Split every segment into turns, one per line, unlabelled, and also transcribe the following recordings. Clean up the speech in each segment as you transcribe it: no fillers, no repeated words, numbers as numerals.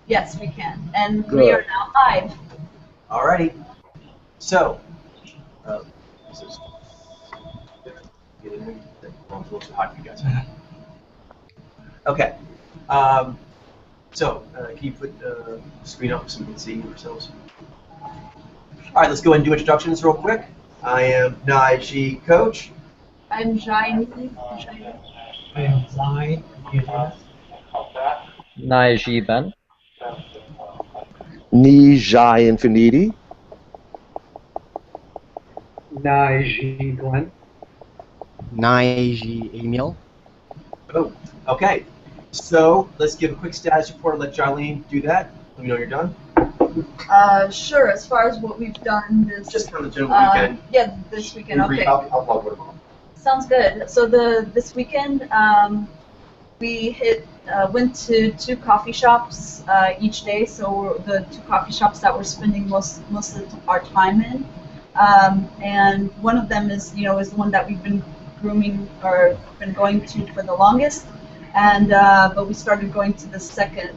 Yes, we can. And
Good.
we are now live.
Alrighty. So, this is it's a little too hot for you guys. Okay. Can you put the screen up so we can see yourselves? All right, let's go ahead and do introductions real quick. I am Naiji Coach.
I'm Jaini.
I am Zai.
Naiji Ben.
Nijai Infiniti.
Naiji Glenn.
Naiji Emil.
Oh, okay. So let's give a quick status report and let Jolene do that. Let me know you're done.
Sure. As far as what we've done this,
Just kind of the general weekend.
Yeah, this weekend. Okay.
I'll log with them all.
Sounds good. So this weekend we went to 2 coffee shops each day. So the 2 coffee shops that we're spending most of our time in, and one of them is the one that we've been grooming or been going to for the longest. And but we started going to the second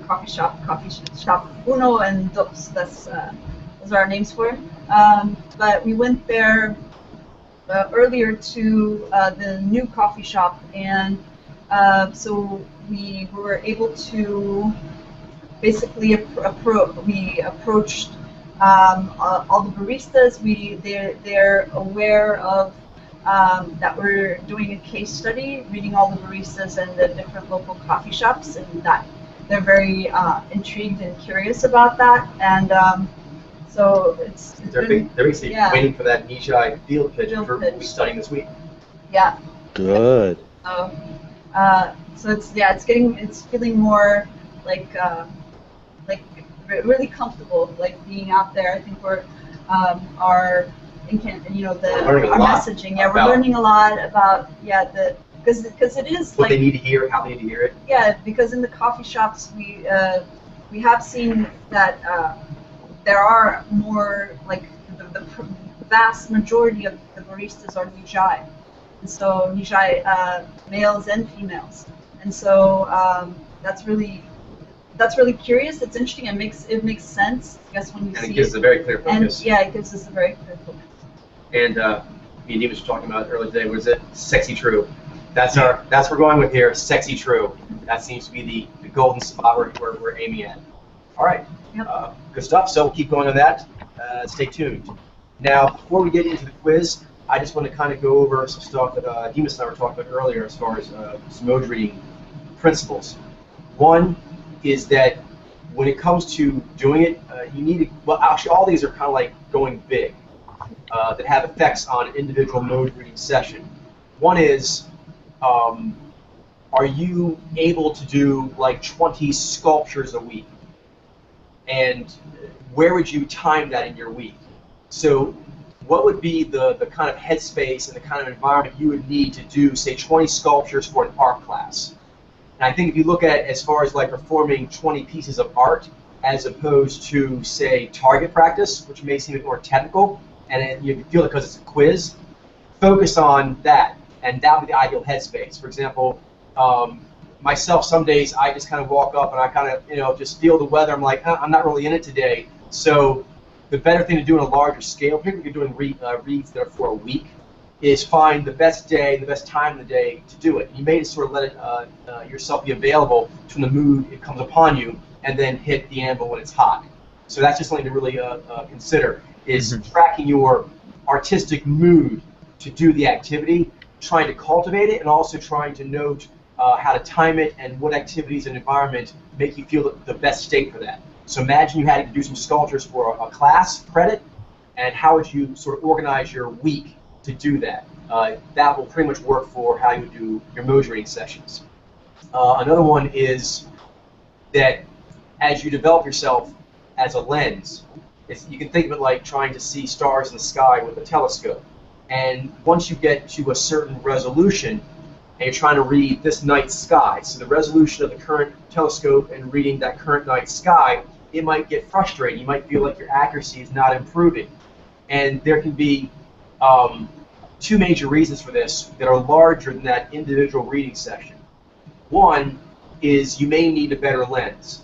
coffee shop Uno and Dos. Those are our names for it. But we went there earlier to the new coffee shop, and so we were able to basically we approached all the baristas. They're aware of that we're doing a case study, reading all the baristas and the different local coffee shops, and that they're very intrigued and curious about that. And so
they're basically waiting for that Nijai field pitch
Field
we'll be studying this week.
Yeah.
Good.
So it's feeling more like really comfortable, like being out there. I think we're our messaging. Yeah, we're learning a lot about because it is
what they need to hear, how they need to hear it.
Yeah, because in the coffee shops we have seen that there are more like the vast majority of the baristas are Nijai, and so Nijai males and females, and so that's really curious. It's interesting. It makes sense. I guess when you see
it gives us a very clear focus.
And yeah, it gives us a very clear focus.
And me and Dee was talking about earlier today. Was it sexy true? That's what we're going with here. Sexy true. That seems to be the golden spot we're aiming at. All right.
Yep.
Good stuff. So we'll keep going on that. Stay tuned. Now, before we get into the quiz, I just want to kind of go over some stuff that Demas and I were talking about earlier as far as some mode reading principles. One is that when it comes to doing it, you need to, well, actually all these are kind of like going big that have effects on an individual mode reading session. One is, are you able to do like 20 sculptures a week? And where would you time that in your week? So what would be the kind of headspace and the kind of environment you would need to do, say, 20 sculptures for an art class? And I think if you look at it as far as like performing 20 pieces of art as opposed to, say, target practice, which may seem a bit more technical, and you feel it because it's a quiz, focus on that, and that would be the ideal headspace. For example, myself, some days I just kind of walk up and I kind of, just feel the weather. I'm like, I'm not really in it today. So the better thing to do on a larger scale, particularly if you're doing reads that are for a week, is find the best day, the best time of the day to do it. You may just sort of let it yourself be available to the mood it comes upon you, and then hit the anvil when it's hot. So that's just something to really consider, is tracking your artistic mood to do the activity, trying to cultivate it, and also trying to note how to time it and what activities and environment make you feel the best state for that. So imagine you had to do some sculptures for a class credit, and how would you sort of organize your week to do that? That will pretty much work for how you would do your mode reading sessions. Another one is that as you develop yourself as a lens, you can think of it like trying to see stars in the sky with a telescope. And once you get to a certain resolution, and you're trying to read this night sky, so the resolution of the current telescope and reading that current night sky, it might get frustrating. You might feel like your accuracy is not improving. And there can be 2 major reasons for this that are larger than that individual reading session. One is you may need a better lens.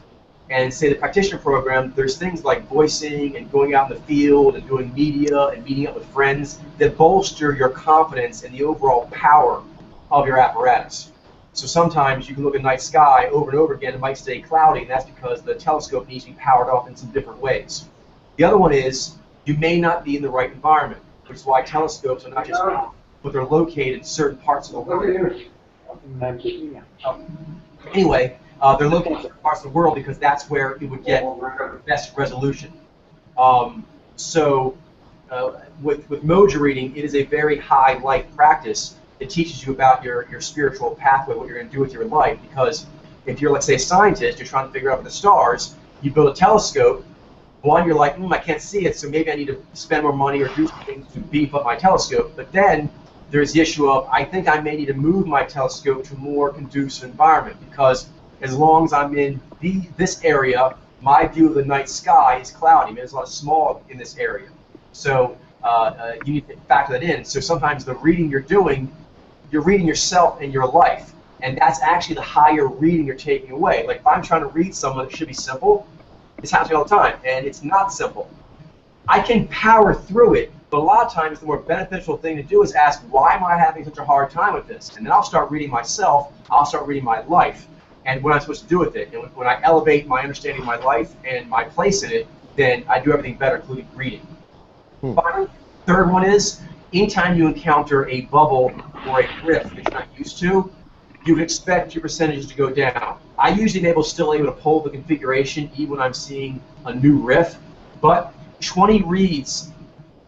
And say the practitioner program, there's things like voicing and going out in the field and doing media and meeting up with friends that bolster your confidence in the overall power of your apparatus. So sometimes you can look at night sky over and over again, it might stay cloudy, and that's because the telescope needs to be powered off in some different ways. The other one is you may not be in the right environment, which is why telescopes are not just off, but they're located in certain parts of the world. Anyway, they're located in certain parts of the world because that's where it would get the best resolution. With Moja reading, it is a very high light practice. It teaches you about your spiritual pathway, what you're going to do with your life. Because if you're, let's say, a scientist, you're trying to figure out the stars, you build a telescope. One, you're like, I can't see it, so maybe I need to spend more money or do something to beef up my telescope. But then there's the issue of, I think I may need to move my telescope to a more conducive environment, because as long as I'm in this area, my view of the night sky is cloudy. There's a lot of smog in this area. So you need to factor that in. So sometimes the reading you're doing, you're reading yourself and your life. And that's actually the higher reading you're taking away. Like if I'm trying to read someone that should be simple, it's happening all the time, and it's not simple. I can power through it, but a lot of times the more beneficial thing to do is ask, why am I having such a hard time with this? And then I'll start reading myself, I'll start reading my life, and what I'm supposed to do with it. And when I elevate my understanding of my life and my place in it, then I do everything better, including reading. Finally, third one is, anytime you encounter a bubble or a rift that you're not used to, you would expect your percentages to go down. I usually am still able to pull the configuration even when I'm seeing a new riff, but 20 reads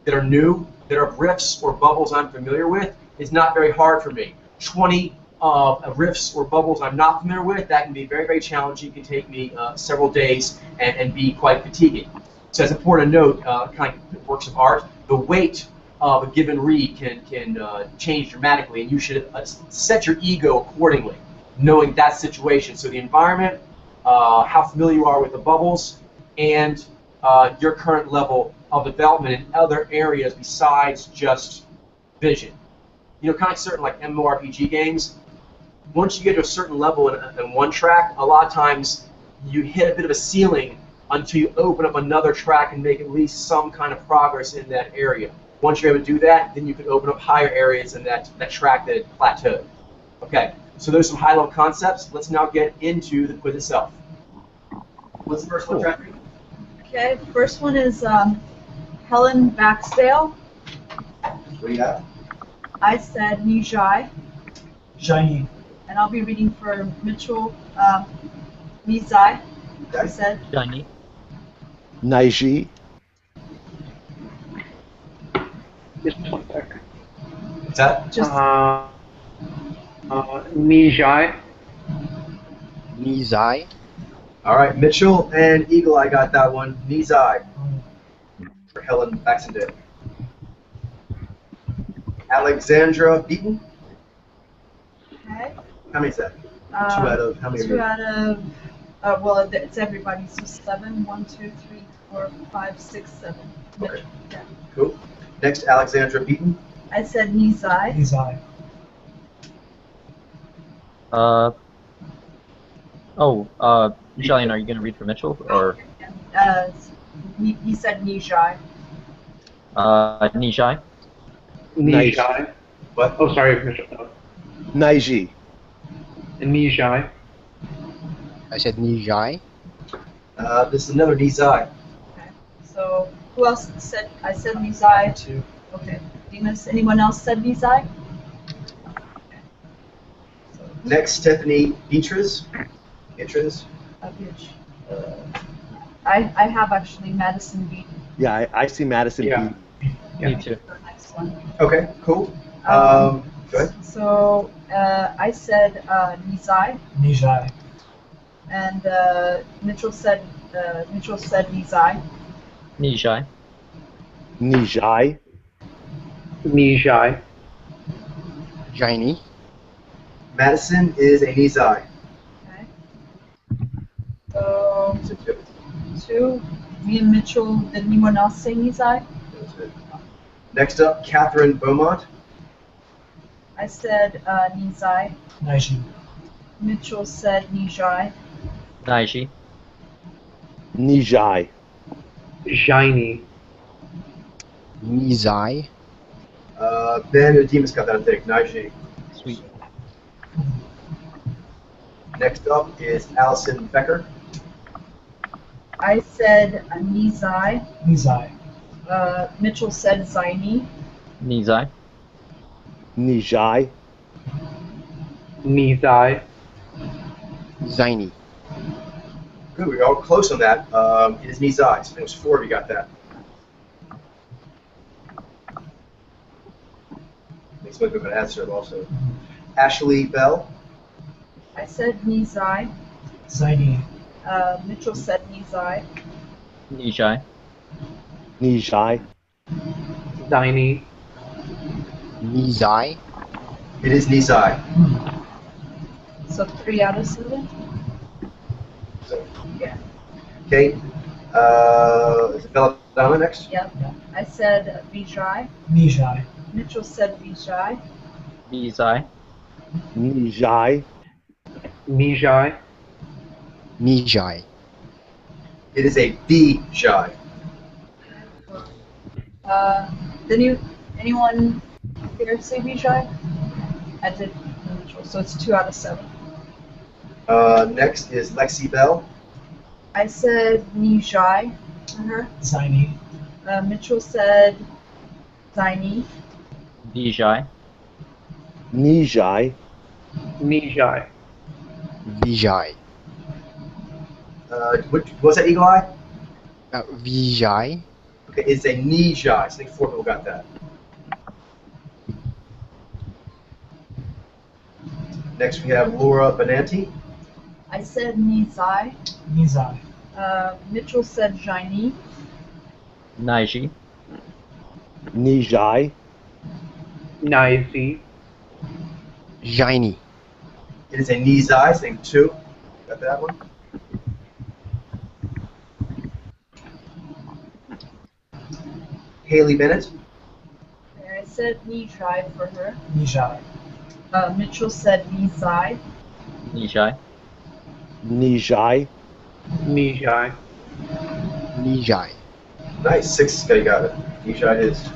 that are new, that are riffs or bubbles I'm familiar with, is not very hard for me. 20 riffs or bubbles I'm not familiar with, that can be very, very challenging. It can take me several days and be quite fatiguing. So it's important to note, kind of works of art, the weight of a given read can change dramatically, and you should set your ego accordingly, knowing that situation. So the environment, how familiar you are with the bubbles, and your current level of development in other areas besides just vision. You know, kind of certain like MMORPG games, once you get to a certain level in one track, a lot of times you hit a bit of a ceiling until you open up another track and make at least some kind of progress in that area. Once you're able to do that, then you can open up higher areas in that track that had plateaued. Okay, so those are some high-level concepts. Let's now get into the quiz itself. What's the first one, Jeffrey?
Okay, the first one is Helen Baxdale.
What do you have?
I said Nijai.
Shiny.
And I'll be reading for Mitchell Nizai.
Okay.
I said.
Shiny.
Naiji.
Just one second.
What's that?
Just
Nijai.
Nizai.
All right, Mitchell and Eagle Eye got that one. Nizai for Helen Baxendale. Alexandra Beaton.
okay.
How many is that? 2 out of how many?
2 out of well, it's everybody. So 7. 1, 2, 3, 4, 5, 6, 7.
Okay.
Yeah.
Cool. Next, Alexandra Beaton.
I said Nizai.
Nizai.
Jillian, are you going to read for Mitchell, or?
He said Nijai.
Nijai?
Nijai.
What?
Oh, sorry, Mitchell.
Naiji.
Nijai.
I said Nijai.
This is another Nizai.
Okay. So who else said? I said Nizai.
2.
Okay. Demas, anyone else said Nizai? Okay. So,
Next, Stephanie Beatriz.
I have actually Madison Beaton.
Yeah, I see Madison
Yeah.
Beaton.
Me too.
The next one.
Okay, cool. Go ahead.
So I said Nizai,
Nijai.
and Mitchell said Nizai.
Nijai.
Nijai.
Nijai.
Shiny.
Madison is a Nizai.
Okay. So 2. Me and Mitchell. Did anyone else say Nizai?
Next up, Catherine Beaumont.
I said Nizai.
Naiji.
Mitchell said Nijai.
Naiji.
Nijai.
Jaini.
Nizai.
Ben and Demas got that, I think. Naiji.
Sweet.
Next up is Allison Becker.
I said Nizai.
Nizai.
Mitchell said Zaini.
Nizai.
Nijai.
Nizai.
Zaini.
Good, we were all close on that. It is Nizai. So it was 4 of you got that. Makes me a good answer also. Ashley Bell.
I said Nizai.
Zaini.
Mitchell said Nizai.
Nijai.
Nijai.
Zaini.
Nizai.
It is Nizai.
So 3 out of 7.
So,
Yeah.
okay. Is it Belladonna next?
Yep. I said Vijay.
Nijai.
Mitchell said Vijay.
Nizai.
Nijai.
Nijai.
Nijai.
It is a Vijay.
Did anyone here say Vijay? I did Mitchell, so it's 2 out of 7.
Next is Lexi Bell.
I said Nijai for her.
Zaini.
Mitchell said Zaini.
Vijay.
Nijai.
Nijai.
Vijay.
What was that, Eagle Eye?
Vijay.
Okay, it's a Nijai. So I think 4 people got that. Next we have Laura Benanti.
I said Nizai.
Nizai.
Mitchell said Jaini.
Naiji.
Nijai.
Naisi.
Jaini.
It is a Nizai. So I think 2 got that one. Haley Bennett.
I said Nijai for her.
Nijai.
Mitchell said Nizai.
Nijai.
Nijai.
Nijai.
Nijai.
Nice. 6 guy got it. Nijai it is.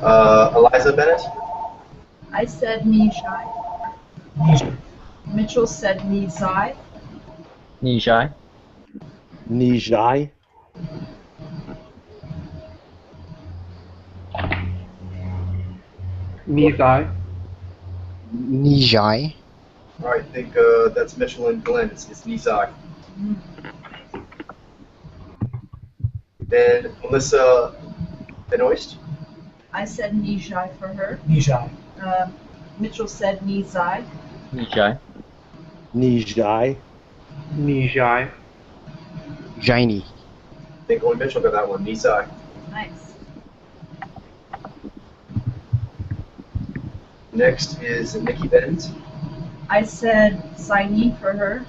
Eliza Bennett.
I said Nijai.
Nijai.
Mitchell said Nizai.
Nijai.
Nijai.
Nizai.
Nijai.
All right, I think that's Mitchell and Glenn. It's Nizai. Then Melissa Benoist.
I said Nijai for her.
Nijai.
Mitchell said Nizai.
Nijai.
Nijai.
Nijai.
Jaini.
I think only Mitchell got that one. Nizai.
Nice.
Next is Nikki Benz.
I said Zaini for her.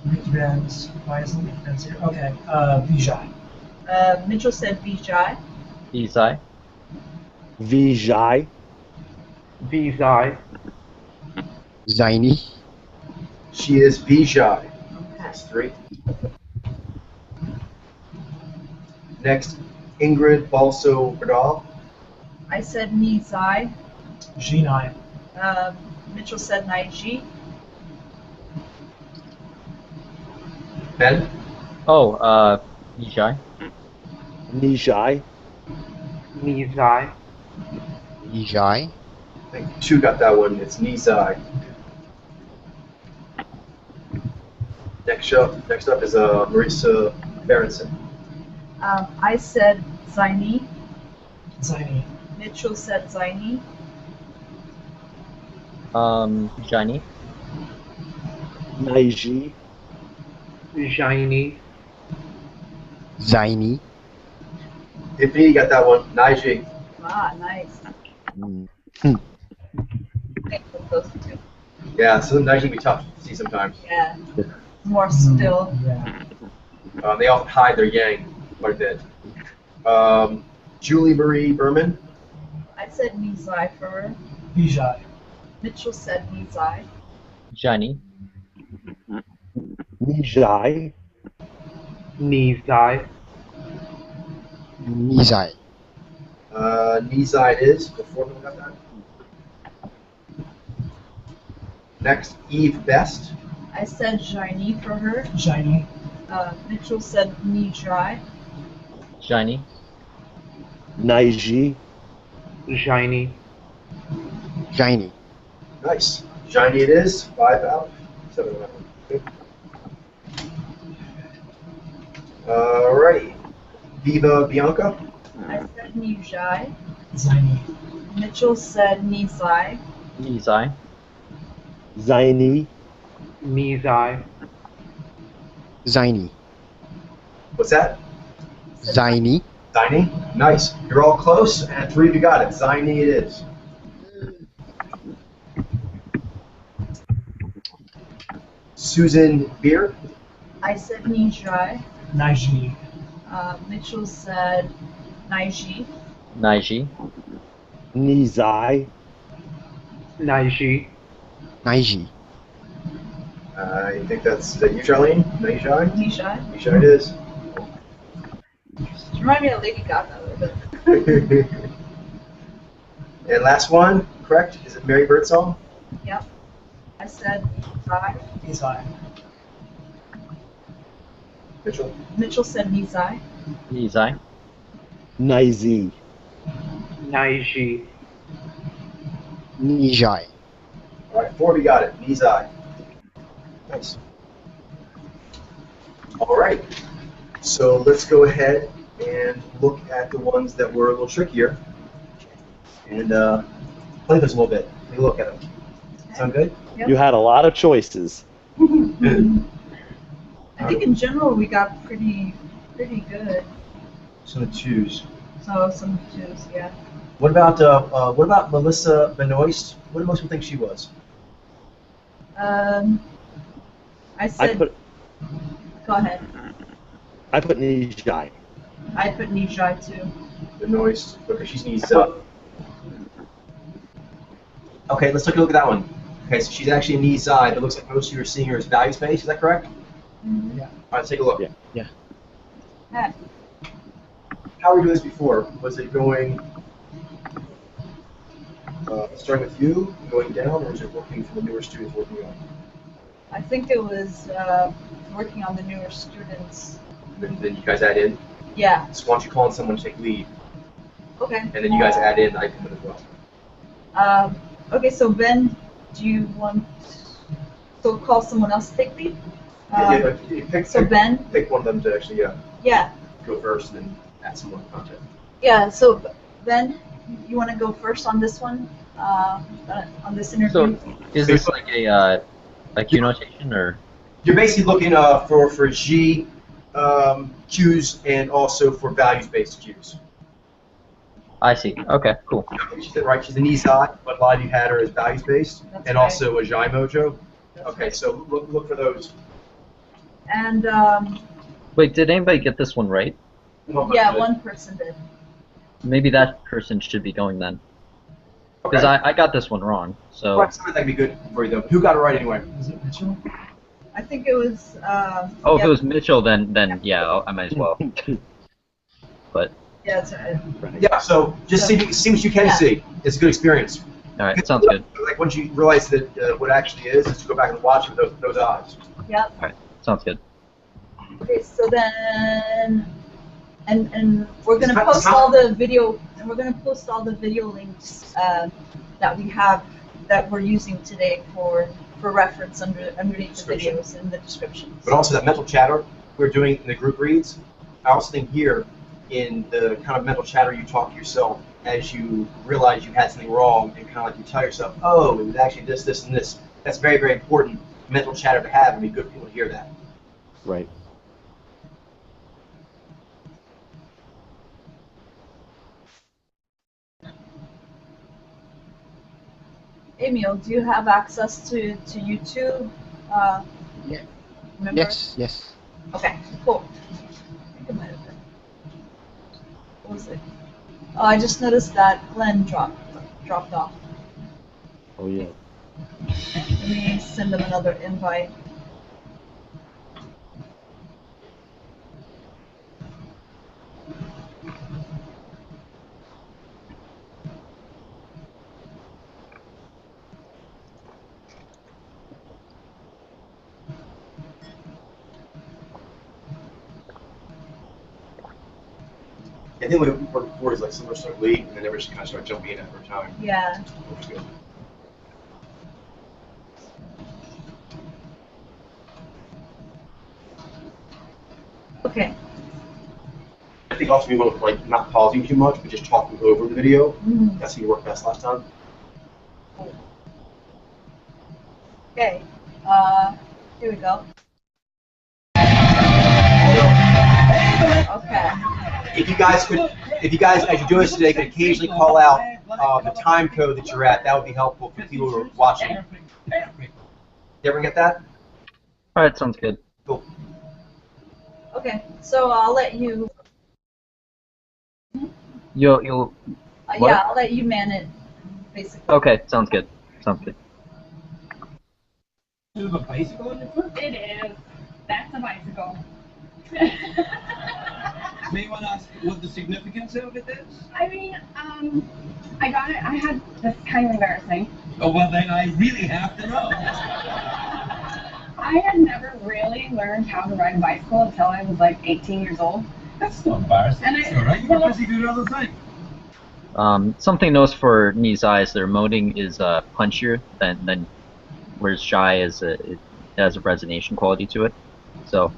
Ricky Benz. Why isn't Ricky Benz here? Okay. Vijay.
Mitchell said Vijay.
Vizai.
Vijai.
Vizai.
Zaini.
She is Vijay. That's 3. Next, Ingrid Balso Bernal.
I said Nizai.
Jinai.
Mitchell said Naiji.
Ben.
Oh, Nijai.
Nijai.
Nizai.
Nijai.
I think 2 got that one. It's Nizai. Next up is Marisa Berenson.
I said Zaini.
Zaini.
Mitchell said Zaini.
Jaini.
Naiji.
Jaini.
Zaini.
If you got that one, Naiji.
Ah, nice.
Mm.
Thanks for those 2.
Yeah, so Naiji can be tough to see sometimes.
Yeah. More still.
Yeah.
They often hide their yang quite a bit. Julie Marie Berman.
I said Nizai for her.
Vijay.
Mitchell said Nizai.
Johnny.
Nijai.
Nizai.
Nizai.
Nizai it is. Before we got that. Next, Eve Best.
I said Jaini for her.
Shiny.
Mitchell said Nijai.
Johnny.
Naiji.
Shiny.
Johnny.
Nice. Shiny it is. 5 out. 7 out. Good. Alrighty. Viva Bianca.
I said Nijai.
Ziny.
Mitchell said Nizai.
Nizai.
Zaini.
Nizai.
Zaini.
What's that?
Zaini.
Ziny. Nice. You're all close, and 3 of you got it. Ziny it is. Susan Beer.
I said Nijai.
Naiji.
Mitchell said Naiji.
Naiji.
Nizai.
Naiji.
Naiji.
I think is that you, Charlene? Nijai?
Nijai.
Nijai it is.
Remind me of Lady Gaga a little bit.
And last one, correct? Is it Mary Birdsong?
Yep. I said Nizai.
Nizai.
Mitchell?
Mitchell said Nizai.
Nizai.
Naizi.
Naiji.
Nijai.
All right, 4 of you got it. Nizai. Nice. All right. So let's go ahead and look at the ones that were a little trickier and play those a little bit. Take a look at them. Sound good?
You had a lot of choices.
I think in general we got pretty good.
Some of the twos.
So some twos, yeah.
What about Melissa Benoist? What do most people think she was?
I
I
said.
put
Go ahead.
Nijai.
I put Nijai too.
Benoist. Okay, she's Nisa. Okay, let's take a look at that one. Okay, so she's actually a Nizai, but it looks like most of you are seeing her as values-based. Is that correct?
Yeah.
All right, let's take a look.
Yeah.
Yeah.
How were we doing this before? Was it going, starting with you, going down, or was it working for the newer students working on?
I think it was working on the newer students.
Then you guys add in?
Yeah.
So why don't you call on someone to take lead,
Okay.
and then you guys add in, I come in as well.
Okay, so Ben, do you want to call someone else to take lead? So Ben?
Pick one of them to actually
Yeah.
go first, and then add some more content.
Yeah, so Ben, you want to go first on this one? On this interview?
So, is this like a Q notation or?
You're basically looking for G cues and also for values-based cues.
I see. Okay, cool.
She's right. She's an Nizai, but a lot of you had her as values-based,
That's
and
right.
also a Jai Mojo.
That's
Okay,
right.
so look for those.
And
Wait, did anybody get this one right?
yeah, one person did.
Maybe that person should be going then. Because
Okay.
I got this one wrong, so.
Right, something that could be good for you though. Who got it right anyway?
Is it Mitchell?
I think it was.
Oh, if
yeah,
it was Mitchell, then yeah, I might as well. But,
Yeah, that's right.
Yeah. So just see what you can
Yeah.
see. It's a good experience.
alright, sounds good.
Like once you realize that what it actually is to go back and watch it with those eyes.
Yep.
Alright, sounds good.
Okay, so then, and we're gonna
It's
post
not-
all the video, and we're gonna post all the video links that we have that we're using today for reference underneath the
Description.
videos in the descriptions.
But also that mental chatter we're doing in the group reads. I also think here in the kind of mental chatter you talk to yourself as you realize you had something wrong and kind of like you tell yourself, oh, it was actually this, this, and this. That's very, very important mental chatter to have, and be good for people to hear that.
Right.
Emil, do you have access to YouTube?
Yeah.
Remember?
Yes.
Okay, cool. I think it might have been. What was it? Oh, I just noticed that Glenn dropped off.
Oh yeah.
Let me send them another invite.
I think what we worked before is like someone start late and then everybody just kind of start jumping in after a time.
Yeah.
Which is good.
Okay.
I think also we want to like not pausing too much, but just talking over the video.
Mhm.
That's how you worked best last time.
Okay. Here we go. Okay.
If you guys, as you're doing this today, could occasionally call out the time code that you're at, that would be helpful for people who are watching. You ever get that?
All right, sounds good.
Cool.
Okay. So I'll let you.
You'll. What?
Yeah, I'll let you man it, basically.
Okay, sounds good. Sounds good.
You have a bicycle on your foot?
It is. That's a bicycle.
May I ask what the significance of it is?
I mean, I got it. I had this is kind of embarrassing.
Oh, well, then I really have to know.
I had never really learned how to ride a bicycle until I was like 18 years old.
That's not embarrassing.
And
It's all right. You were busy doing other things.
Something noticed for Nizai their moting is punchier than whereas Shy it has a resonation quality to it. So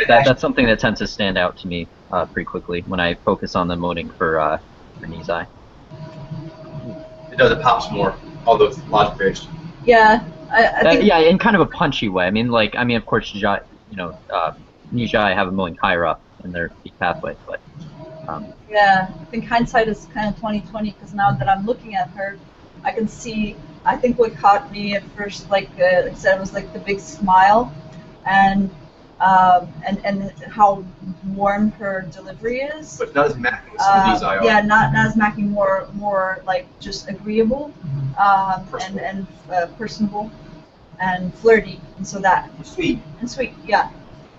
that's something that tends to stand out to me pretty quickly when I focus on the moting for Nizai.
It does, it pops more, although it's logic based.
Yeah. I think.
Yeah, in kind of a punchy way. I mean, of course, Nizai have a moting higher up in their peak pathway, but.
Yeah, I think hindsight is kind of 20/20 because now that I'm looking at her, I can see. I think what caught me at first, like I said, was like the big smile, and how warm her delivery is.
But not as macking as some of these are.
Yeah, not as macking, more like just agreeable, and personable, and flirty, and so that.
Sweet.
And sweet, yeah,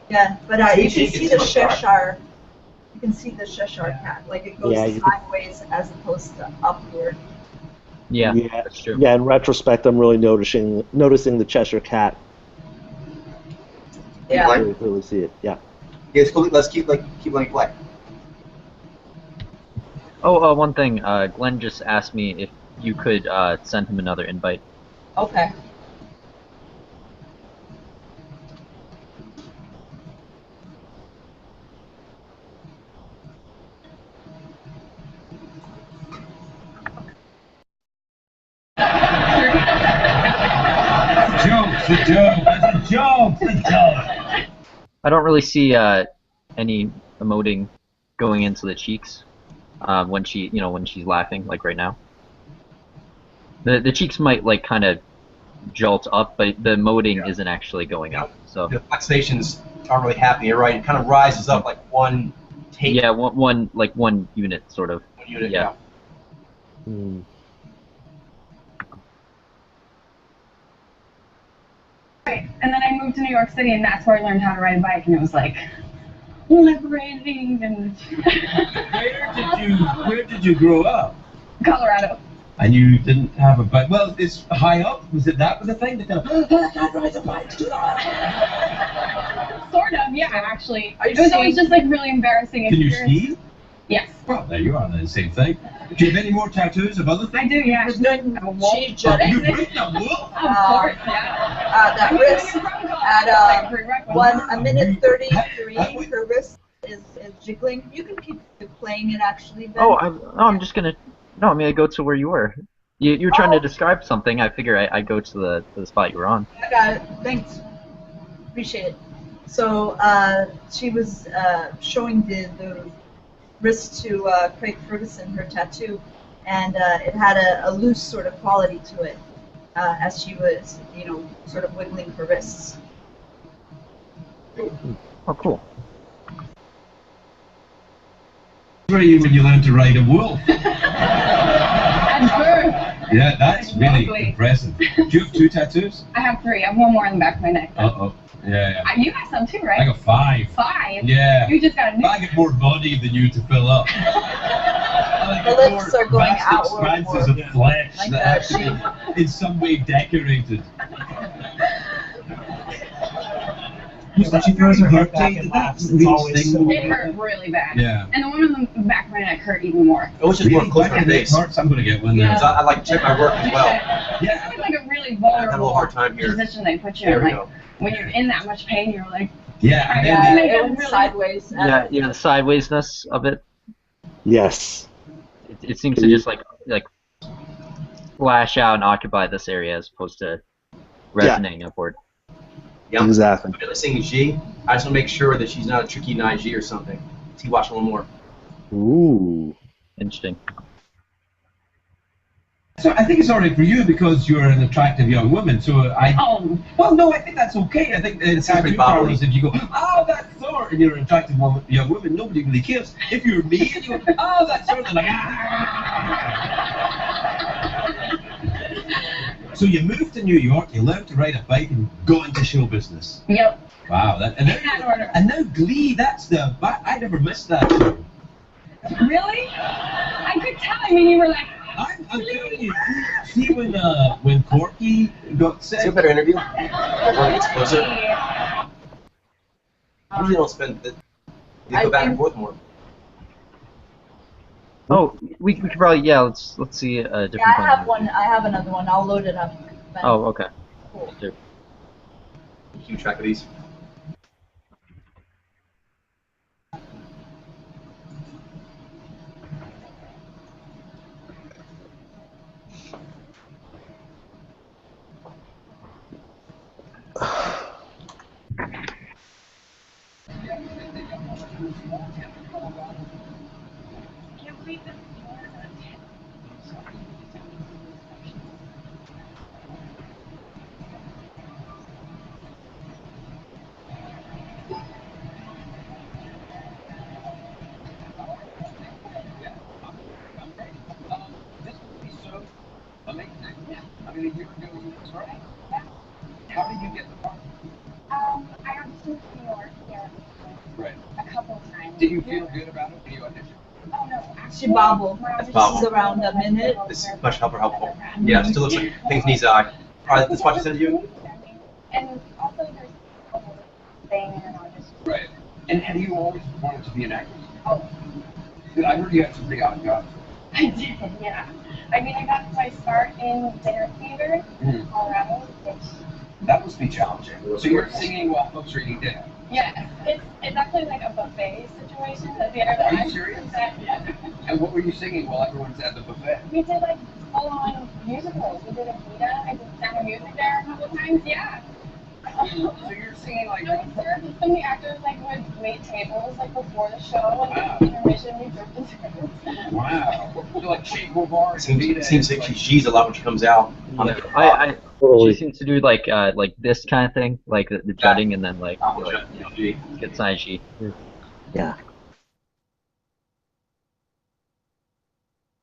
yeah. But you can see the Cheshire. You can see the Cheshire cat, like it goes sideways as opposed to upward.
Yeah,
Yeah,
that's true.
yeah. In retrospect, I'm really noticing the Cheshire cat.
Yeah.
I really see it. Yeah.
Yeah, it's cool. Let's keep letting it play.
Oh, one thing. Glenn just asked me if you could send him another invite.
Okay.
It's a joke.
I don't really see any emoting going into the cheeks when she's laughing, like right now. The cheeks might like kind of jolt up, but the emoting isn't actually going up. So
The fluctuations aren't really happening. You're right. It kind of rises up like one take.
yeah, one unit sort of.
One unit,
Yeah.
Mm.
Right. And then I moved to New York City, and that's where I learned how to ride a bike, and it was like liberating and.
Where did you grow up?
Colorado.
And you didn't have a bike. Well, it's high up. Was the thing? They kind of, I can't ride a bike.
Sort of, yeah, actually.
Are you
It was always
skiing?
just like really embarrassing.
Can you
experience.
ski?
Yes.
Well, there you are. The same thing. Do you have any more tattoos of other
I
things?
do, yeah.
There's no
I'm a wolf.
cheese jutting.
You've written a wolf?
Of course, yeah.
That wrist at 1 minute 33, her wrist is jiggling. You can keep playing it actually. Ben.
I'm just gonna. No, I'm gonna go to where you were. You were trying to describe something. I figure I go to the spot you were on.
I got it. Thanks. Appreciate it. So she was showing the wrist to Craig Ferguson, her tattoo, and it had a loose sort of quality to it as she was, sort of wiggling her wrists.
Oh, cool.
Where are you when you learned to ride a wolf?
At birth.
Yeah, that's really
Exactly.
impressive. Do you have 2 tattoos?
I have 3. I have one more on the back of my neck.
Uh-oh. Yeah.
You have some too, right?
I got 5.
5?
Yeah.
You just got a new.
But I get more body than you to fill up.
The lips are going
vast
outward
expanses
more.
of flesh
Like
that
that
have to be in some way decorated.
When she throws her head back and laughs, it's always so
It hurt really bad.
Yeah.
And the one on the back of my neck hurt even more.
It was just more close to my
Really?
face.
Hurts, I'm gonna get one
Yeah.
there.
So I like to check my work as well.
Yeah. It's like a really
I had a little
vulnerable
hard time here.
position they put you
There
in.
we
Like
go.
when you're in that much pain, you're like,
Yeah, and
Yeah.
then
Make
it
it
went
really-
sideways.
Yeah, the sidewaysness of it.
Yes.
It seems to just like flash out and occupy this area as opposed to resonating upward.
Yep.
Exactly.
I'm singing G. I just want to make sure that she's not a tricky G or something. Let's watch a little more.
Ooh.
Interesting.
So I think it's alright for you because you're an attractive young woman. So
oh,
well, no, I think that's okay. I think it's
pretty
tattoo
bobbly.
parlors, if you go, oh, that's Thor, and you're an attractive young woman, nobody really cares. If you're me and you go, oh, that's Thor, they're like, ah. So you moved to New York, you learned to ride a bike, and got into show business.
yep.
Wow,
In that order.
and now Glee, that's the. I never missed that show.
Really? I could tell. I mean, you were like,
I'm telling you, see when Corky got sick.
Is there a better interview? Everyone gets closer. Usually don't spend the. They
I
go back and
think-
forth more.
Oh, we could probably let's see a different.
Yeah, I have
one.
one. I have another one. I'll load it up. Ben.
Oh, okay.
Cool.
Sure.
Keep track of these.
This would be so amazing. I mean, a year ago you were right. How did you get the part?
I auditioned for New York here
Right.
a couple of times.
Did you feel good about it when you auditioned?
Oh, no.
She bobbled.
That's
This
bobble.
is around a minute.
This is much helpful. Yeah, it still looks like things needs eye. Alright, let's watch this interview.
And also, there's a whole thing in an audition.
Right. And have you always wanted to be an actress?
Oh,
I heard you had some pretty odd jobs.
I did, yeah. I mean, I got my start in dinner theater in Colorado, which,
That must be challenging. So you're singing while folks are eating dinner.
yeah, it's actually like a buffet situation, the theater that
Are you
I
serious?
Yeah.
And what were you singing while everyone's at the buffet?
We did like full-on musicals. We did Evita. I did Sound of Music there a couple times, yeah.
So you're singing like.
No, sir. Some of the actors like would wait tables like before the show
Wow.
and intermission we dripped into it.
Wow. So like Che Guevara.
Seems like she G's a lot when she comes out. On the
I
Totally.
she seems to do like this kind of thing, like the jutting, and then like
G.
get side G.
Yeah.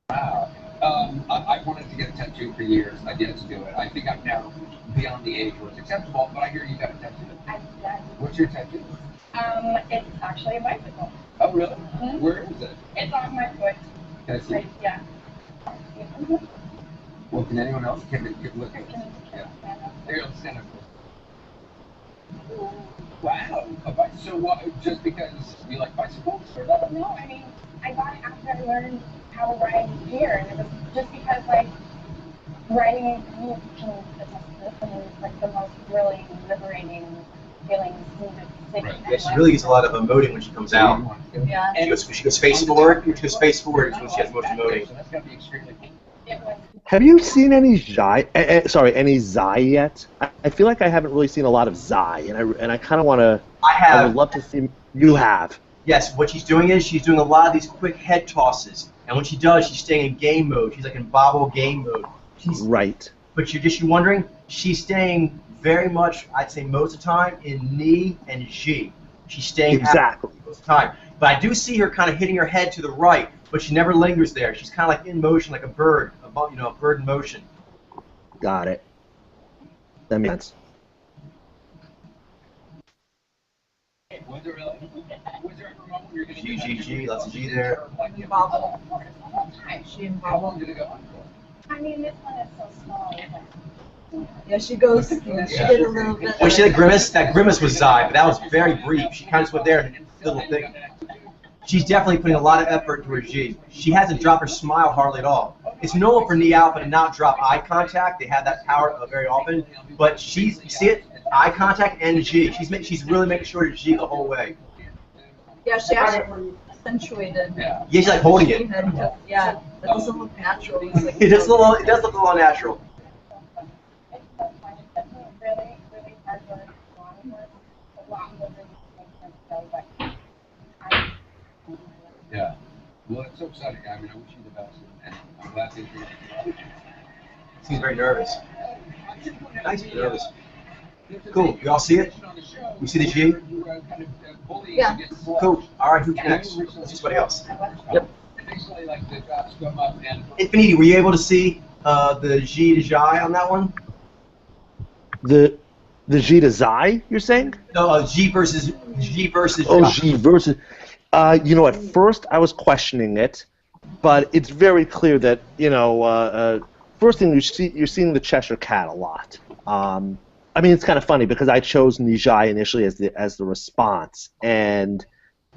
Wow. I wanted to get a tattoo for years. I didn't do it. I think I'm now beyond the age where it's acceptable, but I hear you got a tattoo. What's your tattoo?
It's actually a bicycle.
Oh, really?
Mhm.
Where is it?
It's on my foot.
Can I see?
Right, yeah. Mhm.
Well, can anyone else? Can look at it?
Can-
Yeah.
stand up.
There, let's stand up. Wow. A bike. So what? Just because you like bicycles? Or
Well, no, I mean, I got it after I learned how to ride here, and it was just because, like, riding, you can attest to this, and it's like the most thrilling, liberating feeling.
Right.
Yeah, she really gets a lot of emoting when she comes out.
Yeah.
She goes face forward. She goes face forward is when she has most emoting.
So that's gotta be extremely cool.
It was.
Have you seen any any Zai yet? I feel like I haven't really seen a lot of Zai, and I kind of want to.
I
I
have.
would love to see. You have.
Yes, what she's doing is she's doing a lot of these quick head tosses, and when she does, she's staying in game mode. She's like in bobble game mode. She's,
Right.
but you're wondering, she's staying very much, I'd say most of the time, in Ni and G. She's staying
Exactly.
most of the time. But I do see her kind of hitting her head to the right, but she never lingers there. She's kind of like in motion, like a bird, a bird in motion.
Got it. That makes sense.
Was there ever a moment where you're going to
G, lots of G there.
Bobble. She and
How long
Bobble.
did it go on for?
I mean, this one is so small.
Yeah, she goes. She did a little bit.
When she did grimace, that grimace was Zai, but that was very brief. She kind of just went there and did a little thing. She's definitely putting a lot of effort into her G. She hasn't dropped her smile hardly at all. It's normal for Ni Alpha to not drop eye contact. They have that power very often. But she's, you see it? Eye contact and G. She's really making sure to G the whole way.
Yeah, she actually accentuated.
Yeah, she's like holding it.
Yeah, that doesn't look natural. It's like,
It does look a little unnatural.
It's so fun. It's definitely really, really hard work. A lot more than you think so, but
Yeah. Well, it's so exciting. I mean, I wish you the best, and I'm glad that you're.
Seems very nervous. Nice, nervous. Cool. You all see it? You see the G?
Yeah.
Cool. All right. Who's next? Let's see somebody else.
Yep.
Basically, like the drops come up and.
Infinity, were you able to see the G to Jai on that one?
The G to Xi, you're saying?
No, G versus
Oh,
Jai.
G versus. You know, at first I was questioning it, but it's very clear that first thing you're seeing the Cheshire Cat a lot. I mean, it's kind of funny because I chose Nijai initially as the response, and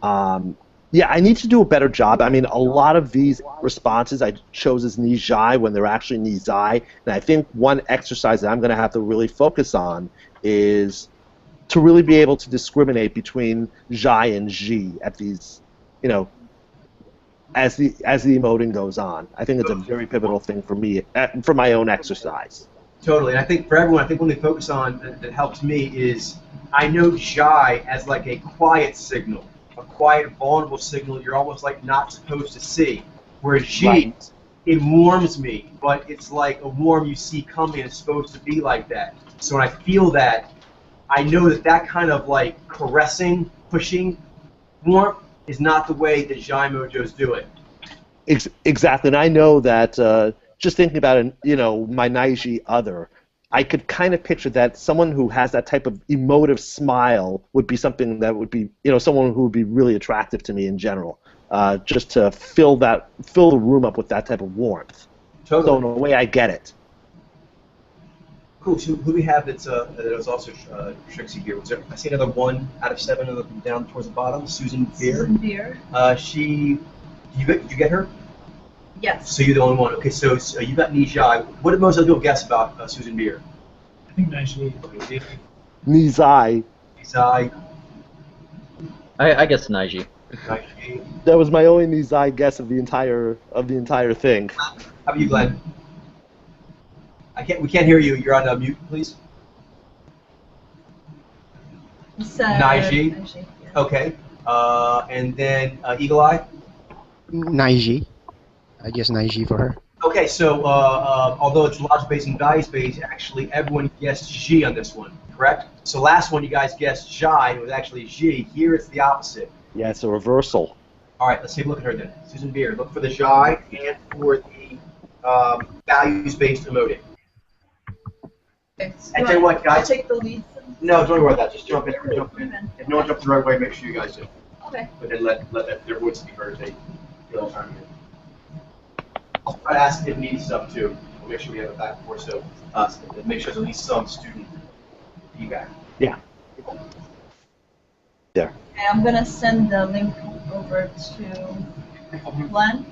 yeah, I need to do a better job. I mean, a lot of these responses I chose as Nijai when they're actually Nizai, and I think one exercise that I'm going to have to really focus on is to really be able to discriminate between Zhai and Ji at these, as the emoting goes on. I think it's a very pivotal thing for me, for my own exercise.
Totally, and I think for everyone, I think when we focus on that helps me is I know Jai as like a quiet signal, a quiet, vulnerable signal you're almost like not supposed to see. Whereas G,
Right.
it warms me, but it's like a warm you see coming. It's supposed to be like that. So when I feel that, I know that kind of like caressing, pushing warmth is not the way that Jai Mojos do it.
Exactly, and I know that just thinking about it, my Naiji other, I could kind of picture that someone who has that type of emotive smile would be something that would be, someone who would be really attractive to me in general, just to fill the room up with that type of warmth.
Totally.
So in a way, I get it.
Cool. So who do we have that was also Trixie here? Was there? I see another 1 out of 7 down towards the bottom. Susan Beer.
Susan Beer.
Did you get her?
Yes.
So you're the only one. Okay. So you got Nijai. What did most other people guess about Susan Beer?
I think Naiji.
Nizai.
Nizai.
I guess Naiji.
Naiji.
That was my only Nizai guess of the entire thing.
How about you, Glenn? We can't hear you. You're on mute, please. Naiji.
Naiji, yeah.
Okay. And then Eagle Eye.
Naiji. I guess Naiji for her.
Okay, so although it's logic-based and values-based, actually everyone guessed G on this one, correct? So last one you guys guessed Jai, it was actually G. Here it's the opposite.
Yeah, it's a reversal.
All right, let's take a look at her then. Susan Beer, look for the Jai and for the values-based emoting.
Okay, so
And tell you what, guys.
Take the lead.
No, don't worry about that. Just jump in. If no one jumps the right way, make sure you guys do.
Okay.
But then let their voices be heard as they feel the time in. I'll try to ask if needs stuff too. We'll make sure we have it back and forth, so make sure there's at least some student feedback.
Yeah. There.
Okay, I'm gonna send the link over to Glenn.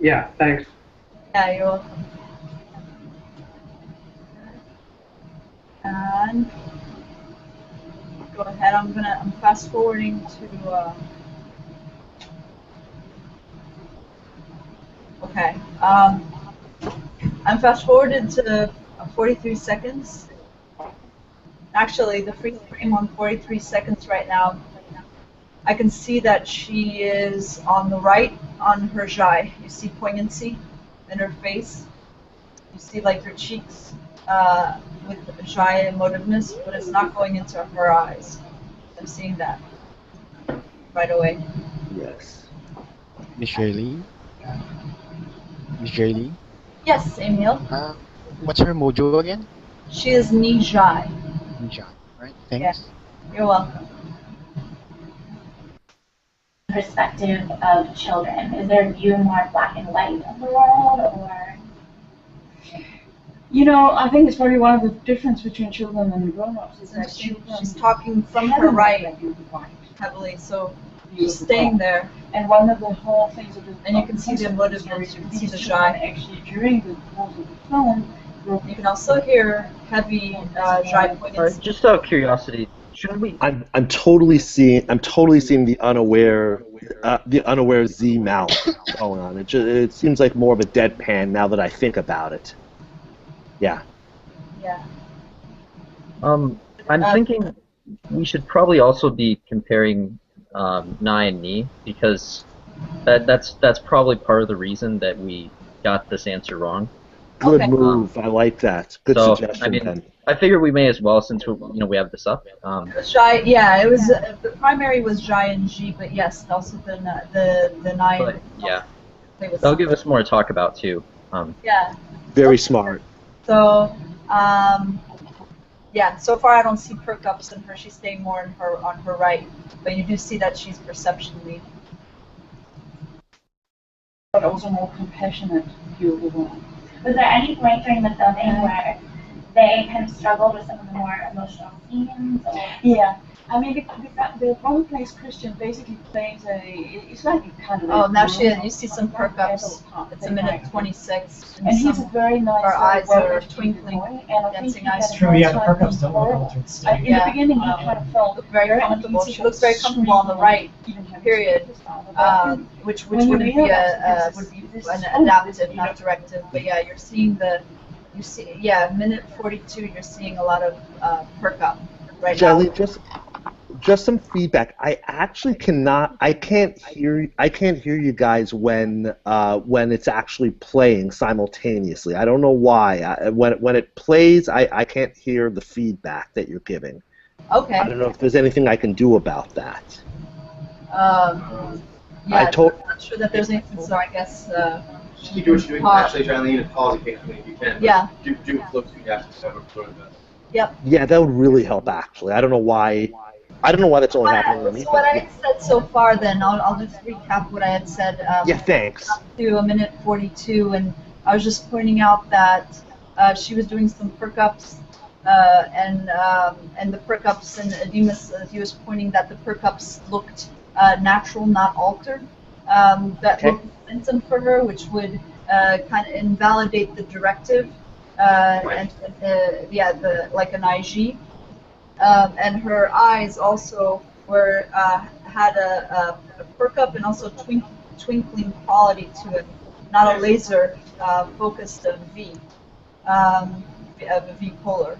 Yeah, thanks.
Yeah, you're welcome. And go ahead. I'm fast forwarding to. Okay. I'm fast forwarded to 43 seconds. Actually, the free frame on 43 seconds right now. I can see that she is on the right on her Jai. You see poignancy in her face. You see like her cheeks with Jai emotiveness, but it's not going into her eyes. I'm seeing that right away.
Yes.
Miss Shirley. Miss Jaylene.
Yes, Emil.
What's her mojo again?
She is Nijai.
Nisha. Right. Thanks.
Yeah. You're welcome.
Perspective of children? Is their view more black and white of the world, or?
You know, I think it's probably one of the difference between children and grown-ups is that
she's talking from her right heavily, so she's staying there.
And one of the whole things of the
and you can see the motives, you can see the shy.
Actually, during the course of the film,
you can also hear heavy shy pointing.
Just out of curiosity, shouldn't we?
I'm totally seeing the unaware Z mouth going on. It seems like more of a deadpan now that I think about it. Yeah.
Yeah.
I'm thinking we should probably also be comparing Nai and Ni, because that's probably part of the reason that we got this answer wrong.
Good move. I like that. Good suggestion.
I mean,
Ben.
I figure we may as well, since we have this up.
Jai, yeah, it was the primary was Jai and G, but yes, also the Nai.
But, yeah, that'll give us more to talk about too.
Yeah.
Very smart.
So, yeah, so far I don't see perk ups in her. She's staying more on her right, but you do see that she's perception lead.
But also more compassionate view of the world.
Was there any point during the filming where they kind of struggled with some of the more emotional scenes? Or?
Yeah. I mean, the one who plays Christian basically plays it's like a kind of.
Oh, now you see some perk ups. It's a minute 26.
And he's a very nice.
Our eyes are twinkling, dancing eyes.
True, yeah, the perk ups don't look altered state.
In the beginning, he kind of felt
very comfortable. She looks very comfortable on the right. Period. Which wouldn't be an adaptive, not directive. But yeah, you're seeing minute 42. You're seeing a lot of perk up right now.
Just some feedback. I actually can't hear you guys when it's actually playing simultaneously. I don't know why. When it plays, I can't hear the feedback that you're giving.
Okay.
I don't know if there's anything I can do about that.
Yeah, I'm not sure that there's anything, so I guess.
Just keep doing what you're doing. Actually, Charlene, and pause occasionally if you can.
Yeah.
Do flow between dashes over sort of.
Yep.
Yeah, that would really help. Actually, I don't know why. That's only happening to me.
So what I had said so far, then I'll just recap what I had said.
Yeah, thanks.
To a minute 42, and I was just pointing out that she was doing some perk ups, and the perk ups, and Demas, he was pointing that the perk ups looked natural, not altered. That looked convincing for her, which would kind of invalidate the directive, and like an IG. And her eyes also had a perk up and also twinkling quality to it, not a laser focused V, a V polar,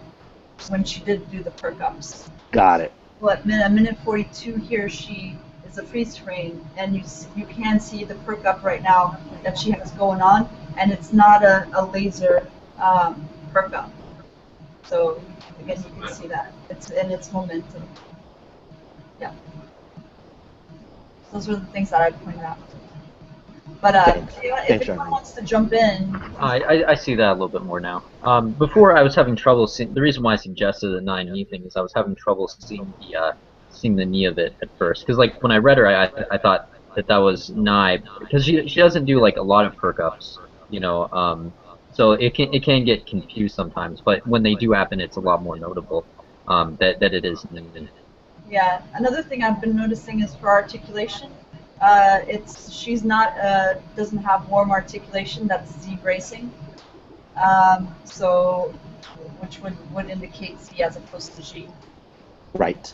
when she did do the perk ups.
Got it.
Well, at minute 42 here, she is a freeze frame, and you can see the perk up right now that she has going on, and it's not a laser perk up. So again, you can see that it's in its momentum. Yeah. Those were the things that I pointed out. But if anyone wants to jump in,
I see that a little bit more now. Before I was having trouble seeing. The reason why I suggested the 9 thing is I was having trouble seeing the knee of it at first. Because like when I read her, I thought that was Nai, because she doesn't do like a lot of perk ups, so it can get confused sometimes. But when they do happen, it's a lot more notable that it is.
Yeah. Another thing I've been noticing is for articulation. She's not doesn't have warm articulation. That's Z bracing. So which would indicate Z as opposed to G.
Right.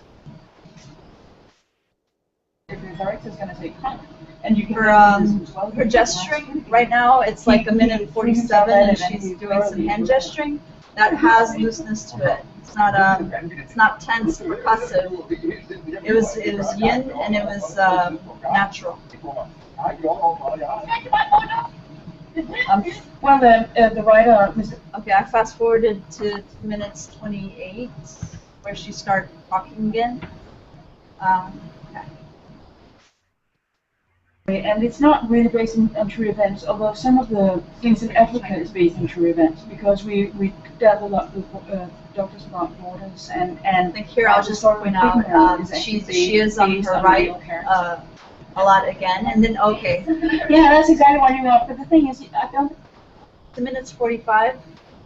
If your director is going to say cut, and you can
her gesturing right now, it's like a minute 47, and she's doing some hand gesturing that has looseness to it. It's not tense, percussive. It was yin, and it was natural.
Well, the writer.
Okay, I fast forwarded to minutes 28, where she started talking again. Okay.
And it's not really based on true events, although some of the things in Africa is based on true events, because we dealt a lot with Doctors Without Borders, and
I think here I'll just point out she is on her right a lot again, and then okay.
Yeah, that's exactly what you want. But the thing is, I don't.
2 minutes 45.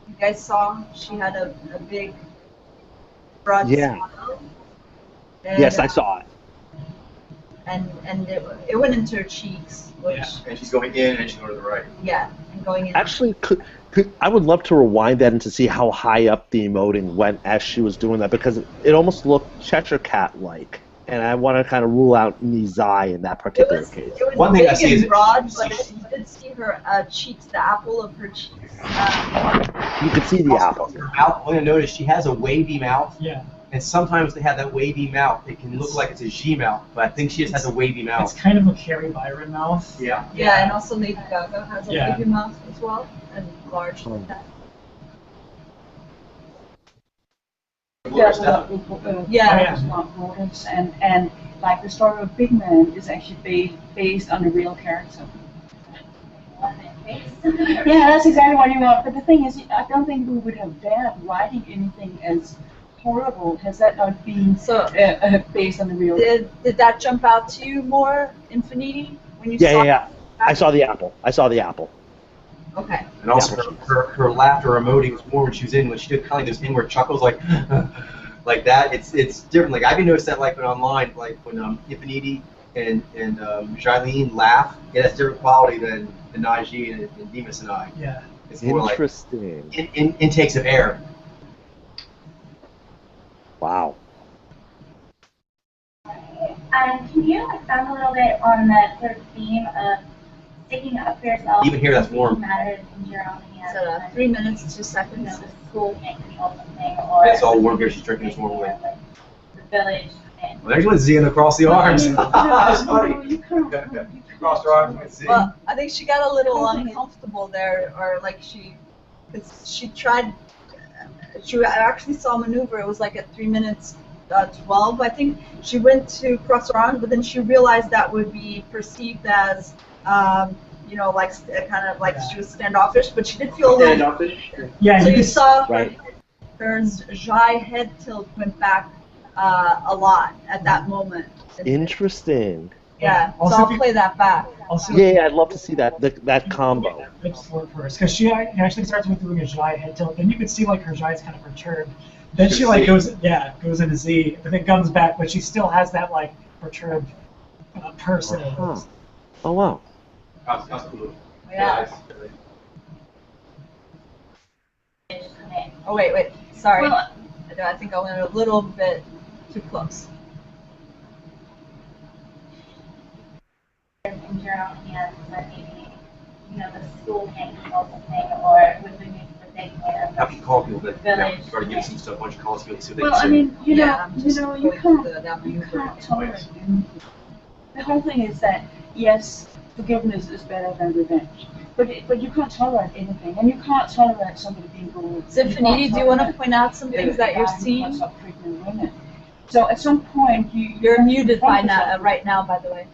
You guys saw she had a big broad smile.
Yes, I saw it.
And it went into her cheeks, which
and she's going in and she's going to the right.
Yeah, and going in.
Actually, I would love to rewind that and to see how high up the emoting went as she was doing that, because it almost looked Cheshire Cat-like, and I want to kind of rule out Nizai in that particular case.
It was one thing I see is broad, but you did see her cheeks, the apple of her cheeks.
You could see the apple.
Her mouth. One thing I noticed, she has a wavy mouth.
Yeah.
And sometimes they have that wavy mouth. It can look like it's a G mouth, but I think she just has a wavy mouth.
It's kind of a Carrie Byron mouth.
Yeah.
Yeah, and also Lady Gaga has a wavy mouth as well, and large like that.
Borders, and like the story of Big Man is actually based on a real character. Yeah, that's exactly what you want. But the thing is, I don't think we would have dared writing anything as horrible has that not been based on the real.
Did that jump out to you more, Infinity, when you saw?
Yeah. I saw the apple.
Okay.
And also her laughter emoting was more when she was in, when she did kind of those inward chuckles, like like that. It's different. Like I've even noticed that like when online, like when Infinity and Jilene laugh, it has different quality than Naji and Demas and I.
Yeah.
It's more
interesting.
Like intakes of air.
Wow.
Can you expand a little bit on the sort of theme of sticking up for yourself?
Even here, that's warm.
Matters in your own hands.
So 3 minutes, 2 seconds.
You know, the school can't control something, or
It's all warm here. She's drinking this warm away.
the village. And
Well, there's one Z across the arms. That's funny.
You can't.
Across her arms with Z.
Well, I think she got a little uncomfortable there, or like she tried. I actually saw a maneuver. It was like at 3 minutes 12, I think. She went to cross her arms, but then she realized that would be perceived as, you know, like kind of like she was standoffish. But she did feel a little standoffish.
Yeah.
So you saw
right.
her Jai head tilt went back a lot at that moment.
Interesting.
Yeah.
Also,
so I'll play that back.
Also,
Yeah, I'd love to see that combo.
Let's look first, because she actually starts with doing a Jai head tilt, then you can see like her Jai is kind of perturbed. Then she like goes into Z, but then comes back, but she still has that like perturbed person.
Uh-huh. Oh wow.
That's cool.
Yeah. Oh wait. Sorry.
Well,
I think I went a little bit too close.
in your own hands, but maybe, you know, the school can't control something, or with the news that they can.
Have to call people that
Village.
try to give some stuff. Why don't you call us and see what they
Well,
can
I
say.
mean, you
Yeah,
can't tolerate anything. The whole thing is that yes, forgiveness is better than revenge, but you can't tolerate anything, and you can't tolerate somebody being bullied.
Infinity, do you want to point out some things that you're seeing?
Women. So at some point
You're muted by now, right now, by the way.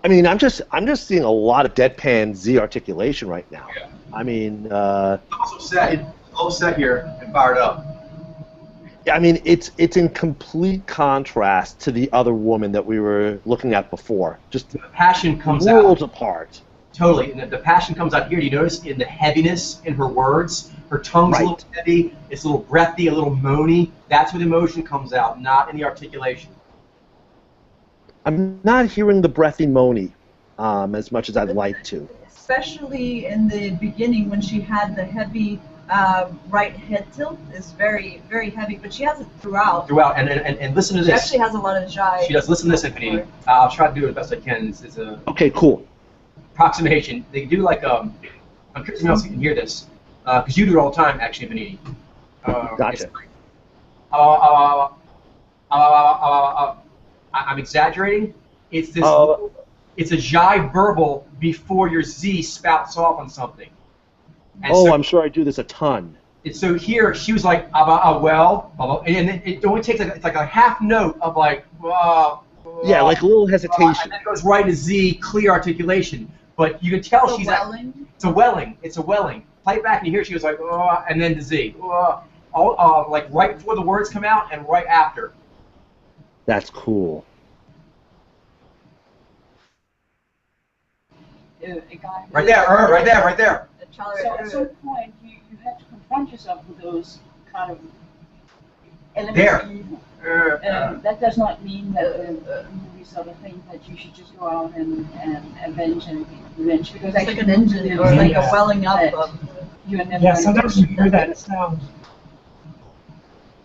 I mean, I'm just seeing a lot of deadpan Z articulation right now. I mean,
Also set here and fired up.
I mean, it's in complete contrast to the other woman that we were looking at before. Just
The passion comes
worlds
out.
apart.
Totally. And the passion comes out here. Do you notice in the heaviness in her words? Her tongue's a little heavy. It's a little breathy, a little moany. That's where the emotion comes out, not in the articulation.
I'm not hearing the breathy moany as much as I'd like to.
Especially in the beginning when she had the heavy right head tilt is very, very heavy, but she has it throughout.
And listen to
She
this.
actually has a lot of Jai.
She does. Listen to this, Infinity. I'll try to do it the best I can. It's a
Okay, cool.
approximation. They do like I'm curious if anyone else can hear this because you do it all the time, actually, Infinity.
Gotcha.
I'm exaggerating. It's this. It's a Jai burble before your Z spouts off on something. And so,
I'm sure I do this a ton.
so here she was like well, and then it only takes it's like a half note of like
Yeah, like a little
and
hesitation.
then it goes right to Z, clear articulation. But you can tell
It's a
she's
welling.
it's a welling. It's a welling. Play it back and you hear she goes like, and then to Z. Like right before the words come out and right after.
That's cool.
A guy.
Right there, right there, right there.
So at some point, you have to confront yourself with those kind of elements
There.
of evil. That does not mean that the movie sort of think that you should just go out and avenge and revenge, because
It's like an engine or like a welling up of.
You are never
Yeah,
going
sometimes
to
you hear that sound.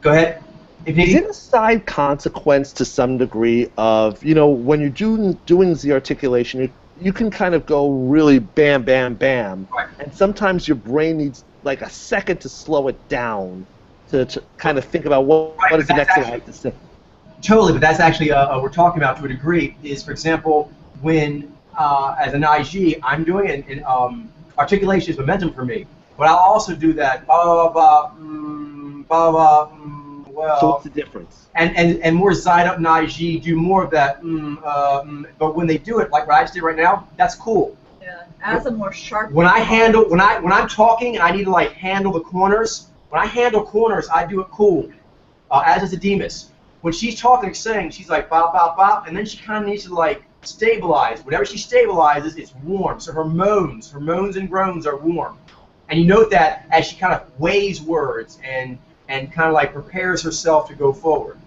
Go ahead.
Is it a side consequence to some degree of, when you're doing the articulation, you can kind of go really bam, bam, bam, and sometimes your brain needs like a second to slow it down to kind of think about what is the next thing I have to say.
Totally, but that's actually we're talking about to a degree is, for example, when as an IG, I'm doing it, and articulation is momentum for me. But I'll also do that well.
So what's the difference?
And more Zyda and IG do more of that. But when they do it like what I just did right now, that's cool.
Yeah, adds a more sharp.
When I'm talking and I need to like handle the corners, when I handle corners, I do it cool. As is a Demas. When she's talking and saying, she's like bop bop bop, and then she kind of needs to like stabilize. Whenever she stabilizes, it's warm. So her moans and groans are warm. And you note that as she kind of weighs words and kind of like prepares herself to go forward.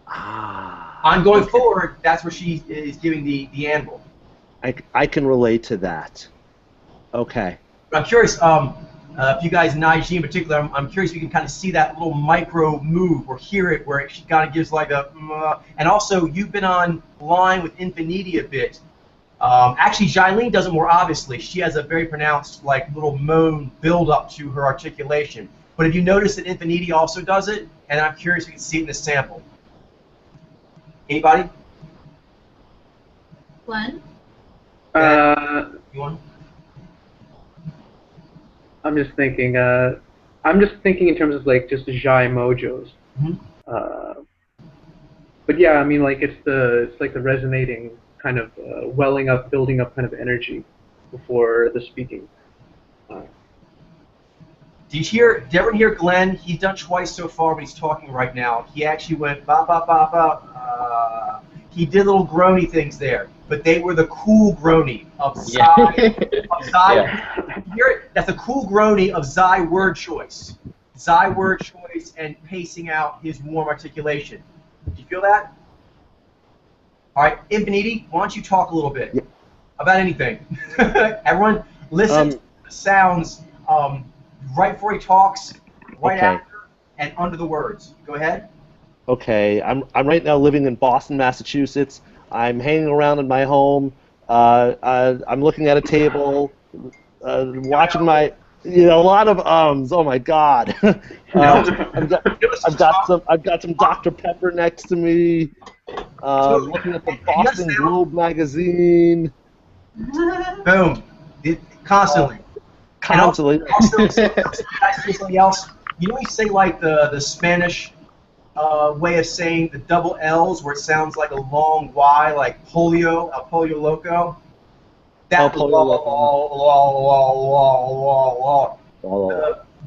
On going forward, that's where she is giving the anvil.
I can relate to that. Okay.
I'm curious, if you guys in IG in particular, I'm curious if you can kind of see that little micro move or hear it where she kind of gives like a, and also you've been online with Infiniti a bit. Actually, Jilene does it more obviously. She has a very pronounced like little moan build up to her articulation. But have you noticed that Infiniti also does it? And I'm curious if you can see it in the sample. Anybody?
Glenn?
You want?
I'm just thinking in terms of like just Jai mojos. But yeah, I mean like it's like the resonating kind of welling up, building up kind of energy before the speaking.
Did everyone hear Glenn? He's done twice so far, but he's talking right now. He actually went ba ba ba ba. He did little groany things there, but they were the cool groany of Zai. You hear it? That's a cool groany of Zai word choice. Zai word choice and pacing out his warm articulation. Do you feel that? All right, Infiniti, why don't you talk a little bit about anything? Everyone, listen to the sounds right before he talks, right after, and under the words. Go ahead.
Okay, I'm right now living in Boston, Massachusetts. I'm hanging around in my home. I'm looking at a table, watching my, a lot of ums. Oh my God. I've got some Dr. Pepper next to me. Looking at the Boston Globe magazine.
Boom. Constantly.
Constantly.
Also, can I say something else? You know, you say like the Spanish way of saying the double L's, where it sounds like a long Y, like polio, el pollo loco. That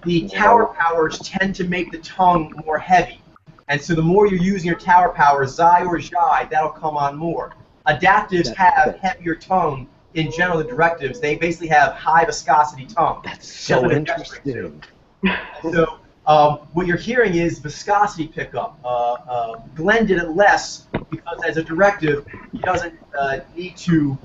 the tower powers tend to make the tongue more heavy, and so the more you're using your tower power, Zai or Jai, that'll come on more. Adaptives have heavier tongue. In general, the directives, they basically have high viscosity tongue.
That's so interesting.
So what you're hearing is viscosity pickup. Glenn did it less because as a directive, he doesn't need to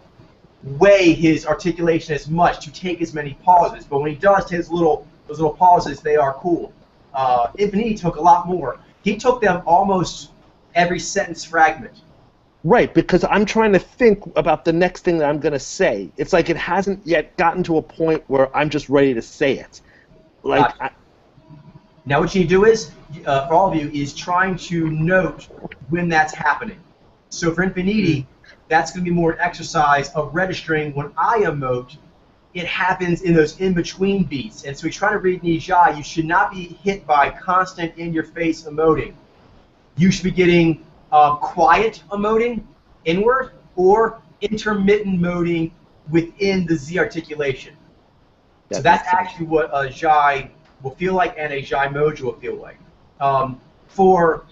weigh his articulation as much to take as many pauses. But when he does take those little pauses, they are cool. Infiniti took a lot more. He took them almost every sentence fragment.
Right, because I'm trying to think about the next thing that I'm going to say. It's like it hasn't yet gotten to a point where I'm just ready to say it. Like,
now what you do is, for all of you, is trying to note when that's happening. So for Infiniti, that's going to be more an exercise of registering when I emote, it happens in those in-between beats. And so you're trying to read Nijai, you should not be hit by constant in-your-face emoting. You should be getting quiet emoting, inward or intermittent moding within the Z articulation. So that's actually what a Zhai will feel like and a Zhai mojo will feel like. And for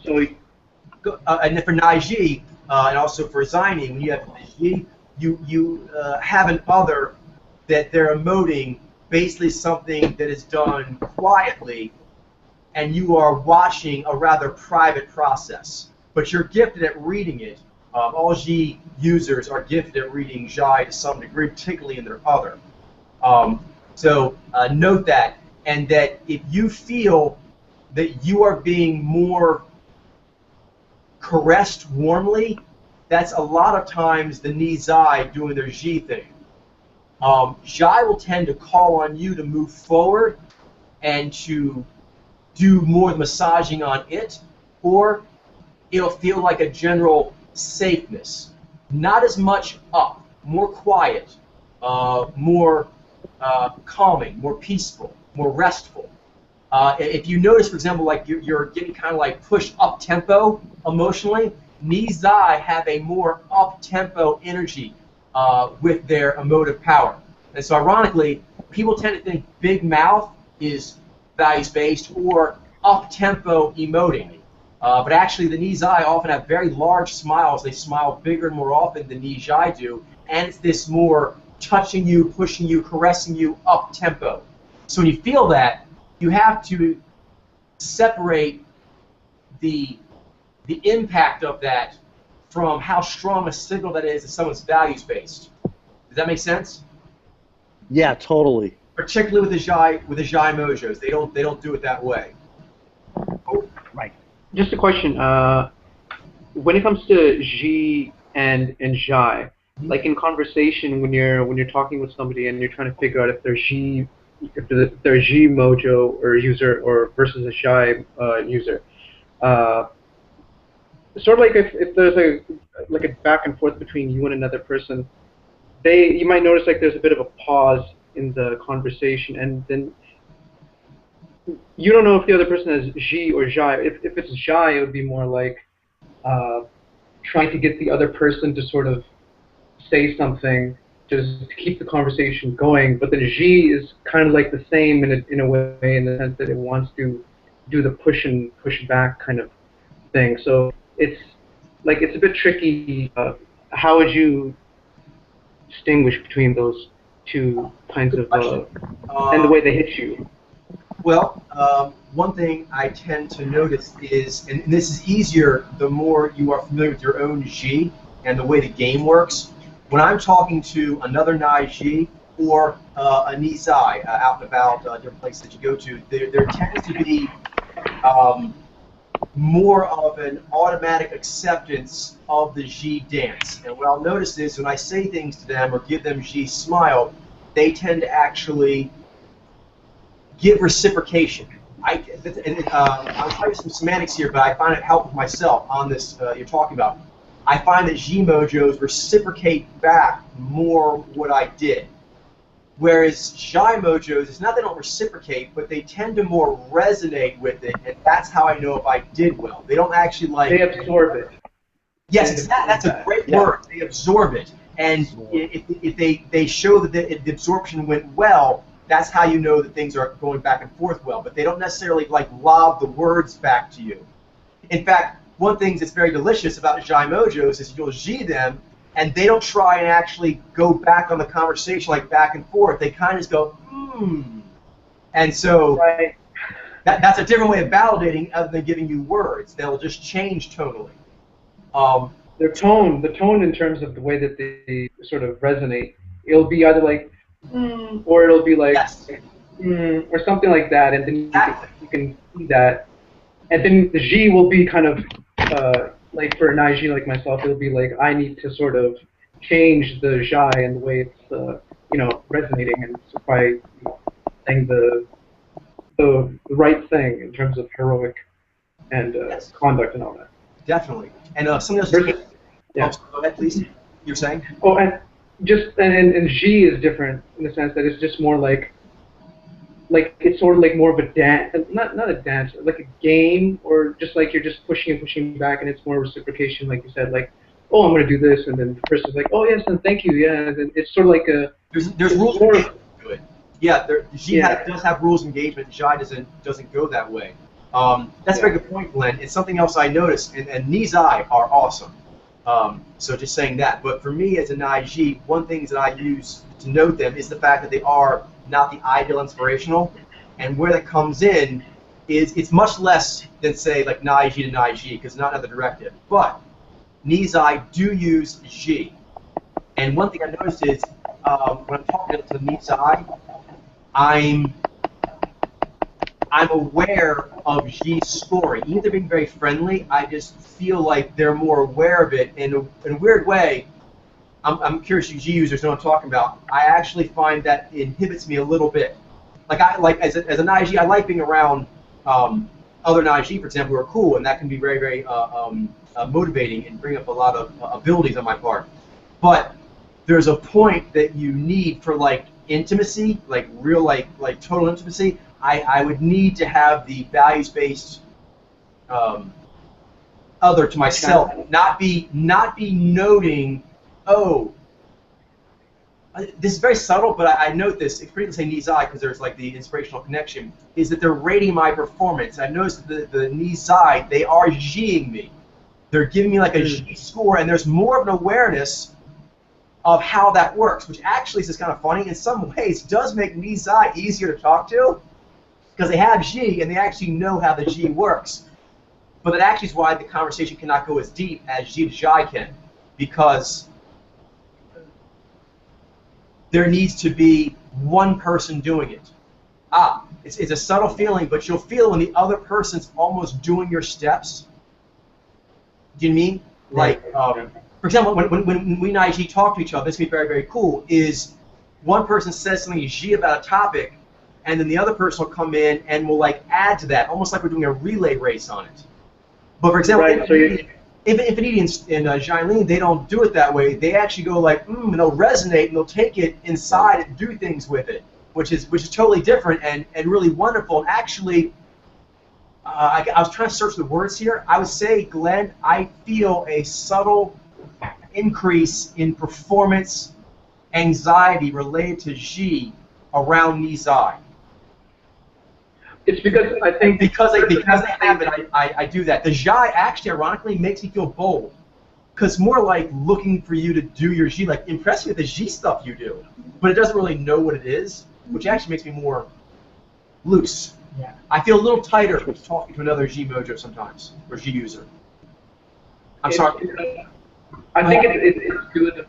Naiji, and also for Zaini, when you have Naiji, you have an other that they're emoting basically something that is done quietly, and you are watching a rather private process. But you're gifted at reading it. All Ji users are gifted at reading Zhai to some degree, particularly in their other. So note that, and that if you feel that you are being more caressed warmly, that's a lot of times the Nizai doing their Ji thing. Zhai will tend to call on you to move forward and to do more massaging on it, or it'll feel like a general safeness. Not as much up, more quiet, more calming, more peaceful, more restful. If you notice, for example, like you're getting kind of like pushed up tempo emotionally, Nizai have a more up tempo energy with their emotive power. And so ironically, people tend to think big mouth is values-based or up tempo emoting. But actually the Nizai often have very large smiles. They smile bigger and more often than Nizai do. And it's this more touching you, pushing you, caressing you up tempo. So when you feel that, you have to separate the impact of that from how strong a signal that is if someone's values-based. Does that make sense?
Yeah, totally.
Particularly with the Zhai mojos, they don't do it that way. Oh.
Right.
Just a question. When it comes to Ji and Zhai, like in conversation when you're talking with somebody and you're trying to figure out if they're Ji mojo or user or versus a Zhai user. Sort of like if there's a back and forth between you and another person, you might notice like there's a bit of a pause in the conversation, and then you don't know if the other person has Ji or Zhai. If it's Zhai, it would be more like trying to get the other person to sort of say something just to keep the conversation going. But then Ji is kind of like the same in a way, in the sense that it wants to do the push and push back kind of thing. So it's a bit tricky. How would you distinguish between those two kinds of and the way they hit you?
Well, one thing I tend to notice is, and this is easier the more you are familiar with your own Ji and the way the game works. When I'm talking to another Nai Ji or a Nizai out and about different places that you go to, there tends to be more of an automatic acceptance of the Ji dance. And what I'll notice is when I say things to them or give them Ji smile, they tend to actually give reciprocation. I'll tell you some semantics here, but I find it helpful myself on this you're talking about. I find that Ji mojos reciprocate back more what I did. Whereas Zhai mojos, it's not they don't reciprocate, but they tend to more resonate with it, and that's how I know if I did well. They don't actually like...
They absorb it.
Yes, exactly. That's a great word. They absorb it. And if they show that the absorption went well, that's how you know that things are going back and forth well. But they don't necessarily like lob the words back to you. In fact, one thing that's very delicious about Zhai mojos is you'll Ji them, and they don't try and actually go back on the conversation like back and forth. They kind of just go, And so that's a different way of validating other than giving you words. They'll just change tonally.
The tone in terms of the way that they sort of resonate, it'll be either like, or it'll be like, or something like that, and then you can see that. And then the Ji will be kind of, like for an Naiji like myself, it'll be like, I need to sort of change the Zhai and the way it's, resonating, and so by saying the right thing in terms of heroic and conduct and all that.
Definitely. And something else.
Yeah.
Oh, go ahead, please. You're saying?
Oh, and Ji is different in the sense that it's just more like it's sort of like more of a dance, not a dance, like a game, or just like you're just pushing and pushing back, and it's more reciprocation, like you said. Like oh, I'm going to do this, and then the person's like, oh, yes, and thank you, yeah, and then it's sort of like a...
There's rules of engagement to it. Yeah, does have rules of engagement. Jai doesn't go that way. That's a very good point, Glenn. It's something else I noticed, and Nizai are awesome. So just saying that. But for me as an IG, one thing that I use to note them is the fact that they are not the ideal inspirational, and where that comes in is it's much less than say like Naiji to Naiji because not another directive. But Nizai do use Ji, and one thing I noticed is when I'm talking to Nizai, I'm aware of Ji's story. Even they're being very friendly, I just feel like they're more aware of it. In a weird way, I'm curious, you Ji users know what I'm talking about. I actually find that inhibits me a little bit. Like as an IG, I like being around other IG, for example, who are cool, and that can be very, very motivating and bring up a lot of abilities on my part. But there's a point that you need for like intimacy, like real like total intimacy. I would need to have the values-based other to myself, not be noting, oh, this is very subtle, but I note this, it's pretty to say Nizai because there's like the inspirational connection, is that they're rating my performance. I noticed that the Nizai, they are G-ing me. They're giving me like a G score, and there's more of an awareness of how that works, which actually is kind of funny. In some ways, does make Nizai easier to talk to, because they have G, and they actually know how the G works. But that actually is why the conversation cannot go as deep as G to Jai can, because there needs to be one person doing it. It's a subtle feeling, but you'll feel when the other person's almost doing your steps. Do you know what I mean? Like, for example, when we and IG talk to each other, this can be very, very cool, is one person says something to G about a topic, and then the other person will come in and will like add to that, almost like we're doing a relay race on it. But for example, Infinity and Jailene, they don't do it that way. They actually go like, and they'll resonate, and they'll take it inside and do things with it, which is totally different and really wonderful. And actually, I was trying to search the words here. I would say, Glenn, I feel a subtle increase in performance anxiety related to G around Nizai.
It's because I think
because they have it, I do that. The Jai actually, ironically, makes me feel bold, because more like looking for you to do your G, like impress me with the G stuff you do, but it doesn't really know what it is, which actually makes me more loose.
Yeah.
I feel a little tighter talking to another G mojo sometimes, or G user. I'm sorry.
I think it's good.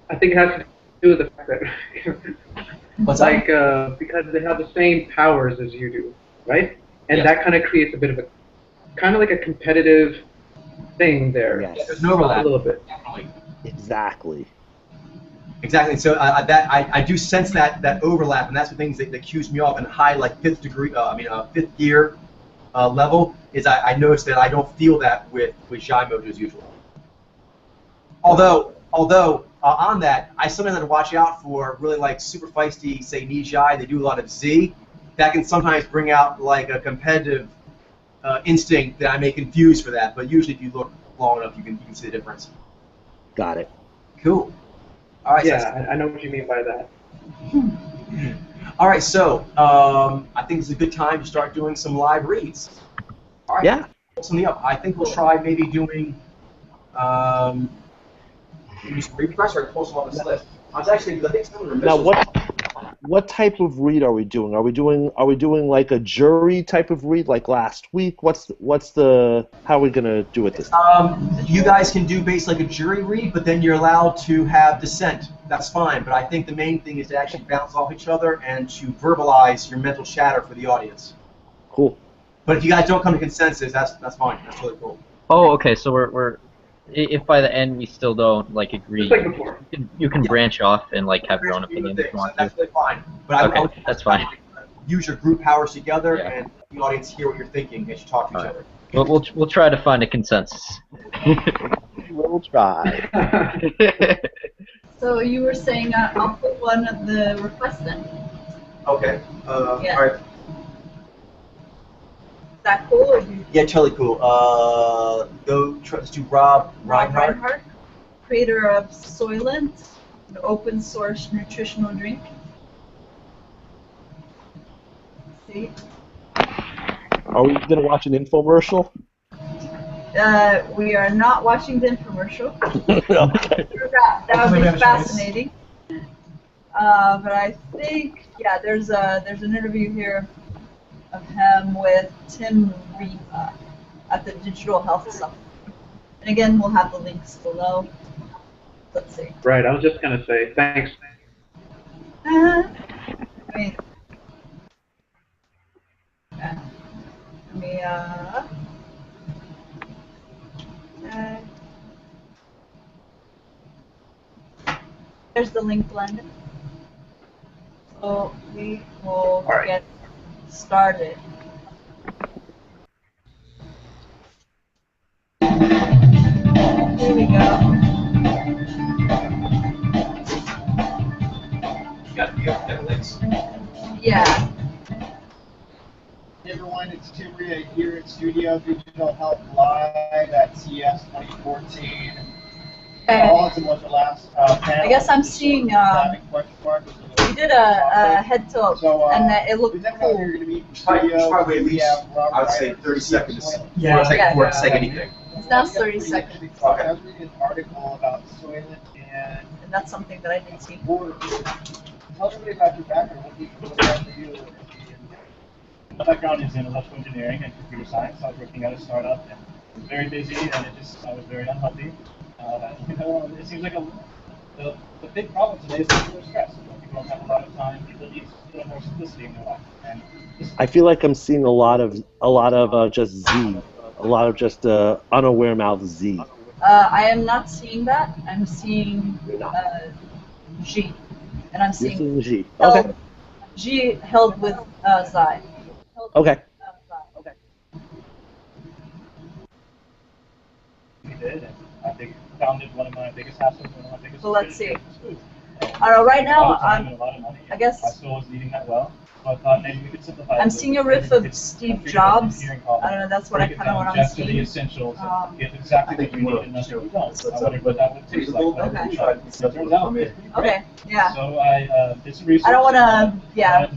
I think it has to do with the fact that because they have the same powers as you do, right? And that kind of creates a bit of a kind of like a competitive thing there.
Yes.
There's no overlap.
A little bit.
Exactly.
Exactly. So I do sense that overlap, and that's the things that cues me off in high like fifth gear level. Is I notice that I don't feel that with Jai mojos usually. Although on that, I sometimes have to watch out for really like super feisty, say Nijai. They do a lot of Z. That can sometimes bring out like a competitive instinct that I may confuse for that. But usually, if you look long enough, you can see the difference.
Got it.
Cool. All right.
Yeah, I know what you mean by that.
All right. So I think it's a good time to start doing some live reads. All right.
Yeah.
Pull something up. I think we'll try maybe doing. Use repress or pull some on this list. I was actually, I think some of the
Now, what type of read are we doing? Are we doing like a jury type of read like last week? How are we gonna do it this time?
You guys can do based like a jury read, but then you're allowed to have dissent. That's fine. But I think the main thing is to actually bounce off each other and to verbalize your mental chatter for the audience.
Cool.
But if you guys don't come to consensus, that's fine. That's really cool.
Oh, okay. So we're if by the end we still don't like agree,
just like before.
you can branch off and like have your own opinion if you want to.
That's really fine. But
Okay, that's fine.
Use your group powers together, and the audience hear what you're thinking as you talk to each other.
We'll try to find a consensus.
We'll try.
So you were saying I'll put one of the requests in.
Okay.
Yeah.
All right.
that cool? Or you
Yeah, totally cool. Let's do Rob Rhinehart.
Rhinehart, creator of Soylent, an open source nutritional drink. See?
Are we gonna watch an infomercial?
We are not watching the infomercial.
Okay.
That would be fascinating. But I think, yeah, there's an interview here of him with Tim Reba at the Digital Health Summit. And again, we'll have the links below. Let's see.
Right, I was just going to say, thanks.
I mean, okay. Let me, there's the link blend. So we will get started. Here we go.
You got links.
Yeah.
Hey everyone, it's Tim Ria here at Studio Digital Health Live at CS 2014.
I guess I'm seeing, we did a head tilt, and it looked cool.
Probably at least, I would say 30 seconds
Yeah.
before it's saying anything.
It's now 30 seconds.
I was reading an article about Soylent and
that's something that I didn't see.
Tell everybody about your background. What do you do?
My background is in electrical engineering and computer science. I was working at a startup and it was very busy and I was very unhealthy. It seems like the big problem today is people are stressed. People don't have a lot of time. People need a little more simplicity in their life. And
I feel like I'm seeing a lot of just Z, a lot of just unaware mouth Z.
I am not seeing that. I'm seeing G, and I'm seeing
G.
Held,
Okay.
G held with Xi.
Okay.
we did, and I think founded one of my biggest hassles, one of my biggest.
So let's see. I don't know. Right now, I guess
I still was eating that well, so I thought maybe we could simplify.
I'm seeing a riff of Steve Jobs. I don't know. That's what I kind of want to
see. The essentials, get exactly what you need and nothing you don't. I wondered what that would taste like.
Okay.
So it turns out it's pretty great.
Okay. Yeah.
So I did some research.
I don't want to. Yeah.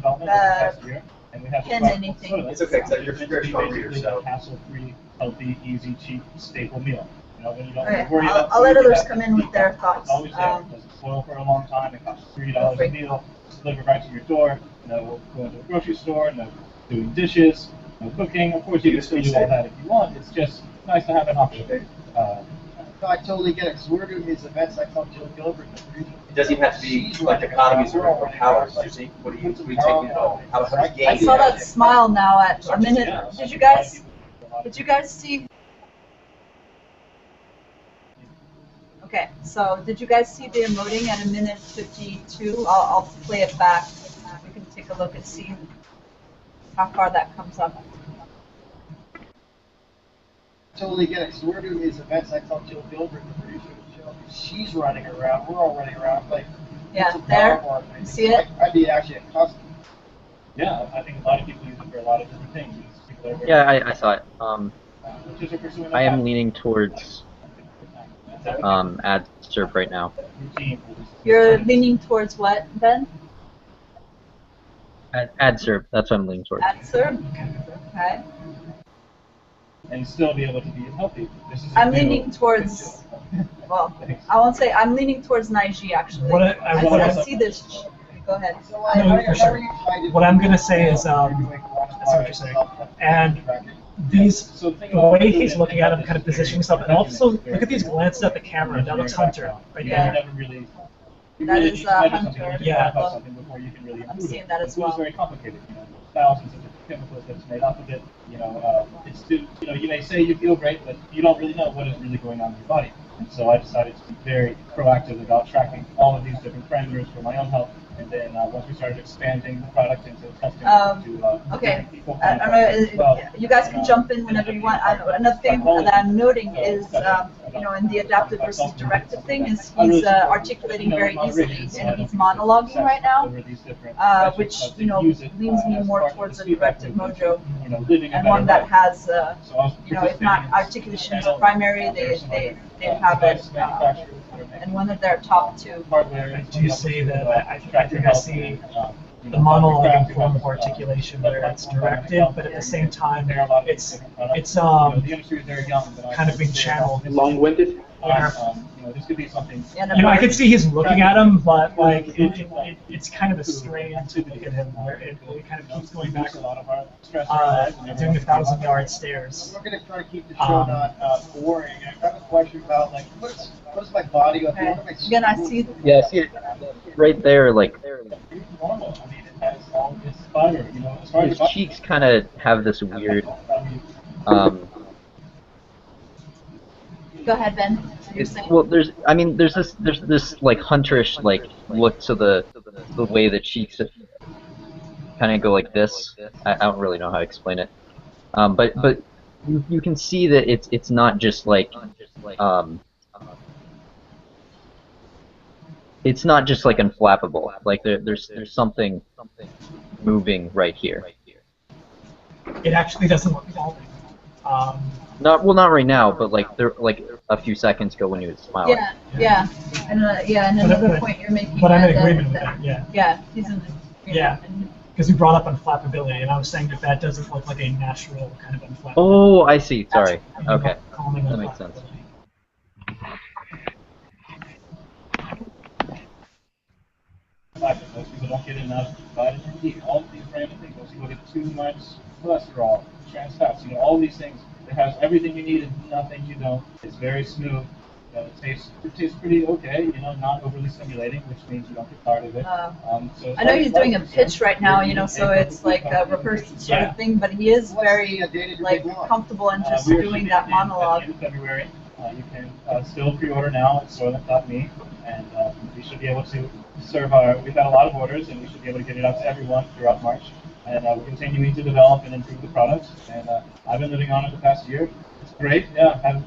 Pin
anything.
It's okay, because you're a very strong reader, so.
Hassle-free, healthy, easy, cheap, staple meal. You know, when you don't
Okay.
worry about
I'll let others come in with their thoughts.
Always there. It doesn't spoil for a long time. It costs $3 a meal. It's delivered right to your door. We'll go into a grocery store. No doing dishes. No cooking. Of course, you can still do all that if you want. It's just nice to have an option.
I totally get it, because we're doing these events, I call Jill Gilbert.
It doesn't even have to be like economies or powers. What are you taking? How much gain?
I saw that smile now at a minute. Did you guys see? Okay, so did you guys see the emoting at a minute 52? I'll play it back. We can take a look and see how far that comes up.
Totally get it, because we're doing these events, I call Jill Gilbert, the producer of the show, she's running around, we're all running around, like,
yeah, there, you see it?
I'd be actually accustomed.
Yeah, I think a lot of people use it for a lot of different things.
Yeah, I saw it. I am leaning towards ad serp right now.
You're leaning towards what, Ben?
Ad serp, that's what I'm leaning towards.
Ad serp? Okay.
And still be able to be healthy.
I'm leaning towards, well, I won't say, I'm leaning towards Naiji actually. I see this. Go ahead.
No, for sure. What I'm going to say is, I see what you're saying. And the way he's looking at him, kind of positioning himself, and also look at these glances at the camera. That looks Hunter right there.
That is Hunter.
Yeah.
I'm seeing that as
It's
well.
very complicated. Thousands of different chemicals that's made up of it. You may say you feel great, but you don't really know what is really going on in your body. And so I decided to be very proactive about tracking all of these different parameters for my own health And then once we started expanding the product into testing
okay.
people,
I don't know. You guys can jump in whenever you want. Another thing that I'm noting is, you know, in the adaptive versus directive thing, is he's articulating very easily, and he's monologuing right now, which, you know, leans me more towards a directive mojo, and one that has, you know, if not articulation as a primary, they have it, and one of their top two.
I do see that. I think I see the monologue in form of articulation where it's directive, but at the same time, it's kind of being channeled.
Long-winded.
This could be something.
You know, I can see he's looking at him, but like it's kind of a strain to look at him, where it kind of keeps going back. Doing 1,000-yard stairs.
We're going to try to keep the show not boring. I have a question about, like, what's my body look like?
Again, I see.
Yeah, I see it right there, like.
Normal. I mean, it has all this fiber, you know. As far
His cheeks kind of have this weird.
Go ahead, Ben.
Well, there's this like hunterish like look to the way the cheeks kind of go like this. I don't really know how to explain it. But you can see that it's not just like it's not just like unflappable. Like there's something moving right here.
It actually doesn't look falling.
Not right now, but like a few seconds ago when you were smiling.
Yeah, and another point you're making.
But I'm in agreement with that. Yeah.
Yeah, he's in.
Yeah, because you brought up unflappability, and I was saying that doesn't look like a natural kind of unflappability.
Oh, I see. Sorry. Okay, that makes sense.
Most people don't get enough vitamin D. All of these random things. Most people get too much cholesterol, trans fats. You know, all these things. It has everything you need and nothing you don't. It's very smooth. It tastes pretty okay. You know, not overly stimulating, which means you don't get tired of it. So
I know he's doing a pitch right now. You know, so it's like a rehearsed sort of thing, but he is very like comfortable in just doing that monologue.
In February, you can still pre-order now at soylent.me, and we should be able to serve we've had a lot of orders, and we should be able to get it out to everyone throughout March. And we're continuing to develop and improve the products. And I've been living on it the past year. It's great. Yeah,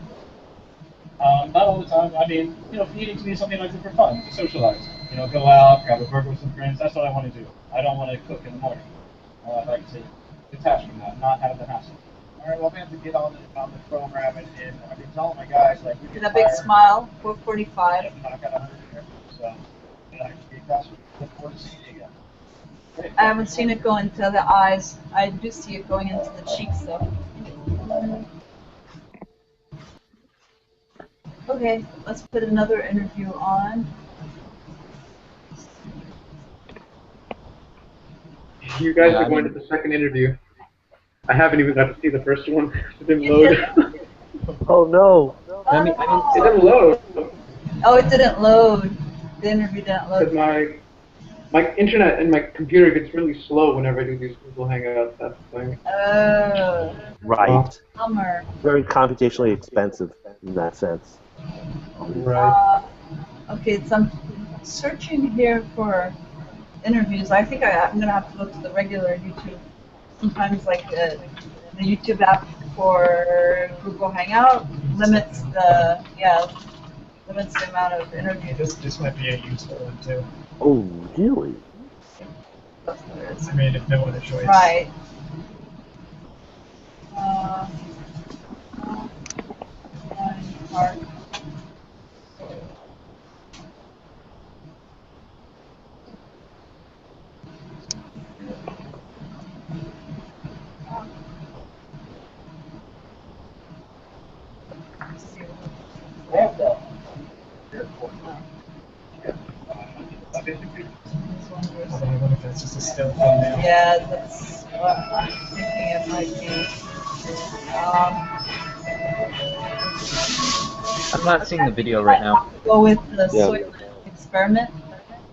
not all the time. I mean, you know, eating to me is something I do for fun, to socialize. You know, go out, grab a burger with some friends. That's what I want to do. I don't want to cook in the morning. I like to detach from that, not have the hassle.
All right, well, we have to get on the program, and I've been telling my guys, like, we
get a big smile, 4:45.
I got 100 here, so I look forward to seeing you again.
I haven't seen it go into the eyes. I do see it going into the cheeks, though. Okay, let's put another interview on.
You guys are going to the second interview. I haven't even got to see the first one. It didn't load.
Oh no!
I mean, it didn't load.
Oh, it didn't load. The interview didn't load.
Because my internet and my computer gets really slow whenever I do these Google Hangouts. That's the thing.
Oh.
Right.
Bummer.
Very computationally expensive in that sense.
Right.
Okay, so I'm searching here for interviews. I think I'm going to have to go to the regular YouTube. Sometimes, like the YouTube app for Google Hangout limits the amount of interviews.
This might be a useful one too.
Oh, really?
I mean, if no other choice.
Right. Rhinehart.
I wonder if that's just a still thumbnail.
Yeah, that's what I'm thinking it might be.
I'm not seeing the video right now.
Go with the soil experiment.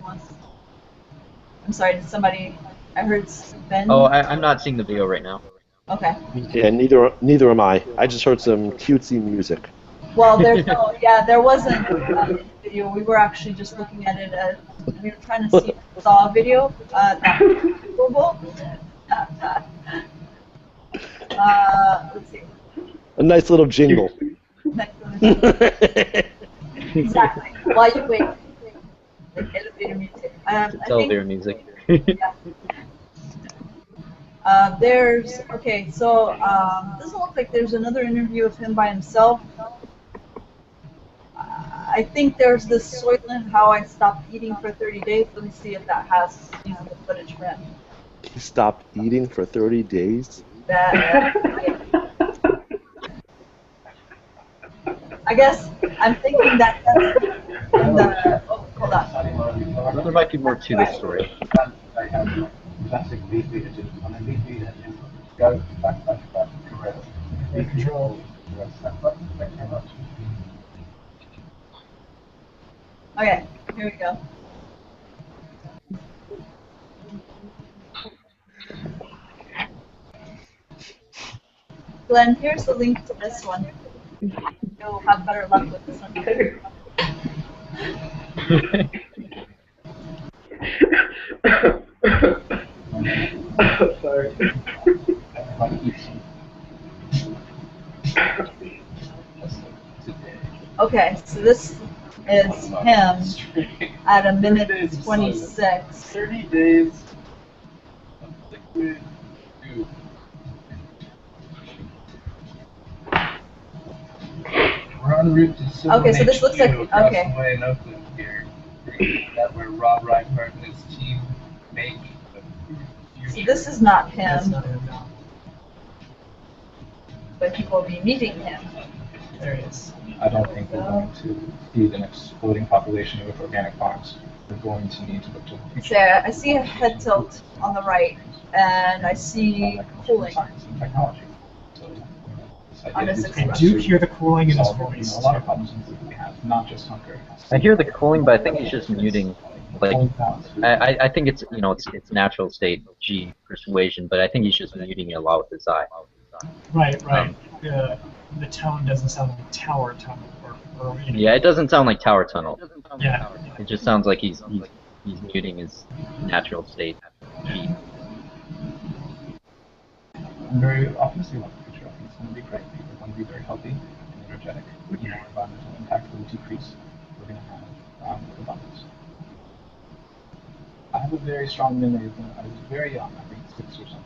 I'm sorry, did somebody? I heard Ben.
Oh, I'm not seeing the video right now.
Okay.
Yeah, neither am I. I just heard some cutesy music.
Well, there's no, yeah, there wasn't. video. We were actually just looking at it as we were trying to see if we saw a video that was available. Let's see.
A nice little jingle.
Nice little jingle. Exactly. While you wait. Like elevator music.
It's elevator music.
Yeah. There's okay. So doesn't look like there's another interview of him by himself. I think there's this Soylent How I Stopped Eating for 30 Days. Let me see if that has the footage for him.
He stopped eating for 30 days.
Yeah. I guess I'm thinking that that's in the. Oh, hold on.
There might be more to this story.
I have classic leaf feeder to on a leaf feeder and go back, correct.
Control.
Thank you very much.
Okay, here we go. Glenn, here's the link to this one. You'll have better luck with this one.
Sorry.
Okay, so this is him at a minute 26.
30 days of liquid goo. We're en route to Silver
Okay, so this looks like
across
okay.
the way in Oakland here. That where Rob Rhinehart and his team make the
So
future.
this is not him,
That's not him, no.
but people will be meeting him.
There he is.
I don't think we're going to feed an exploding population with organic farms. We're going to need to look to the future.
So I see a head tilt on the right, and I see cooling
Science and technology. So, this
on
idea
this
is
I
expression.
do hear the cooling in his
solve,
voice.
a lot of problems that we have, not just hunger.
I hear the cooling, but I think he's just muting. Like, I think it's it's natural state G persuasion, but I think he's just muting it a lot with his eye.
Right. The tone doesn't sound like tower tone or you know.
Yeah, it doesn't sound like tower tunnel.
Yeah.
It just sounds like he's muting his natural state G.
I'm very optimistic about the future. I think it's going to be great. We're going to be very healthy and energetic. Our environmental impact will decrease. We're going to have abundance. I have a very strong memory of when I was very young, I think 6 or something.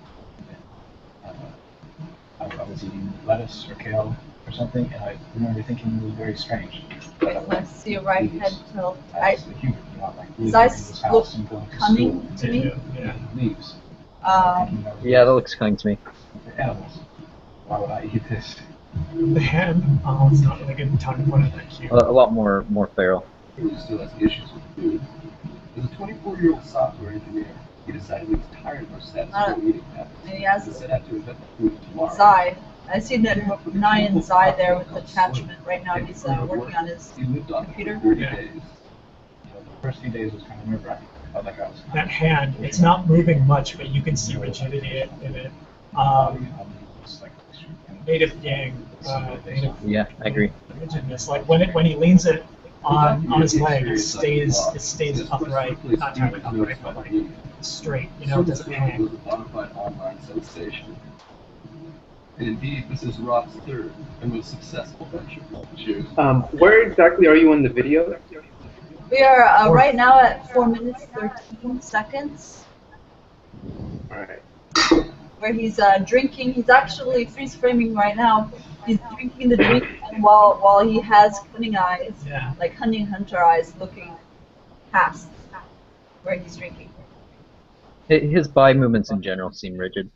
I was eating lettuce or kale or something, and I remember thinking it was very strange.
Okay, so I see a right head tilt.
As a human, not like
His
living in
eyes
this
look
house and going to
cunning
school
to me.
Yeah.
and leaves.
Yeah, that looks cunning to me.
Animals. Why would I eat this?
The hand. Oh, it's not really good tone to put it that cute.
A lot more feral.
He still has issues with food. As a 24-year-old software engineer, he decided he was tired of our status quo eating habits.
And he has
He set out to invent the food tomorrow.
Zai. I see that Nyan Zai there with the attachment. Right now he's working on his
He lived on it
computer.
for 30
Yeah.
days. The first few days was kind of nerve-wracking. I felt like I was
That hand, it's not moving much, but you can see rigidity in it. Native Yang, native
Yeah, I agree.
rigidness. Like when he leans it on his leg, it stays upright. Not entirely upright, but like straight. You know, it doesn't hang.
was a bona fide online sensation. And indeed, this is Rob's third and most successful venture. Cheers.
Where exactly are you in the video?
We are right now at 4 minutes 13 seconds,
Alright.
where he's drinking. He's actually freeze framing right now. He's drinking the drink while he has cunning eyes,
Yeah.
like hunting hunter eyes, looking past where he's drinking.
His body movements in general seem rigid.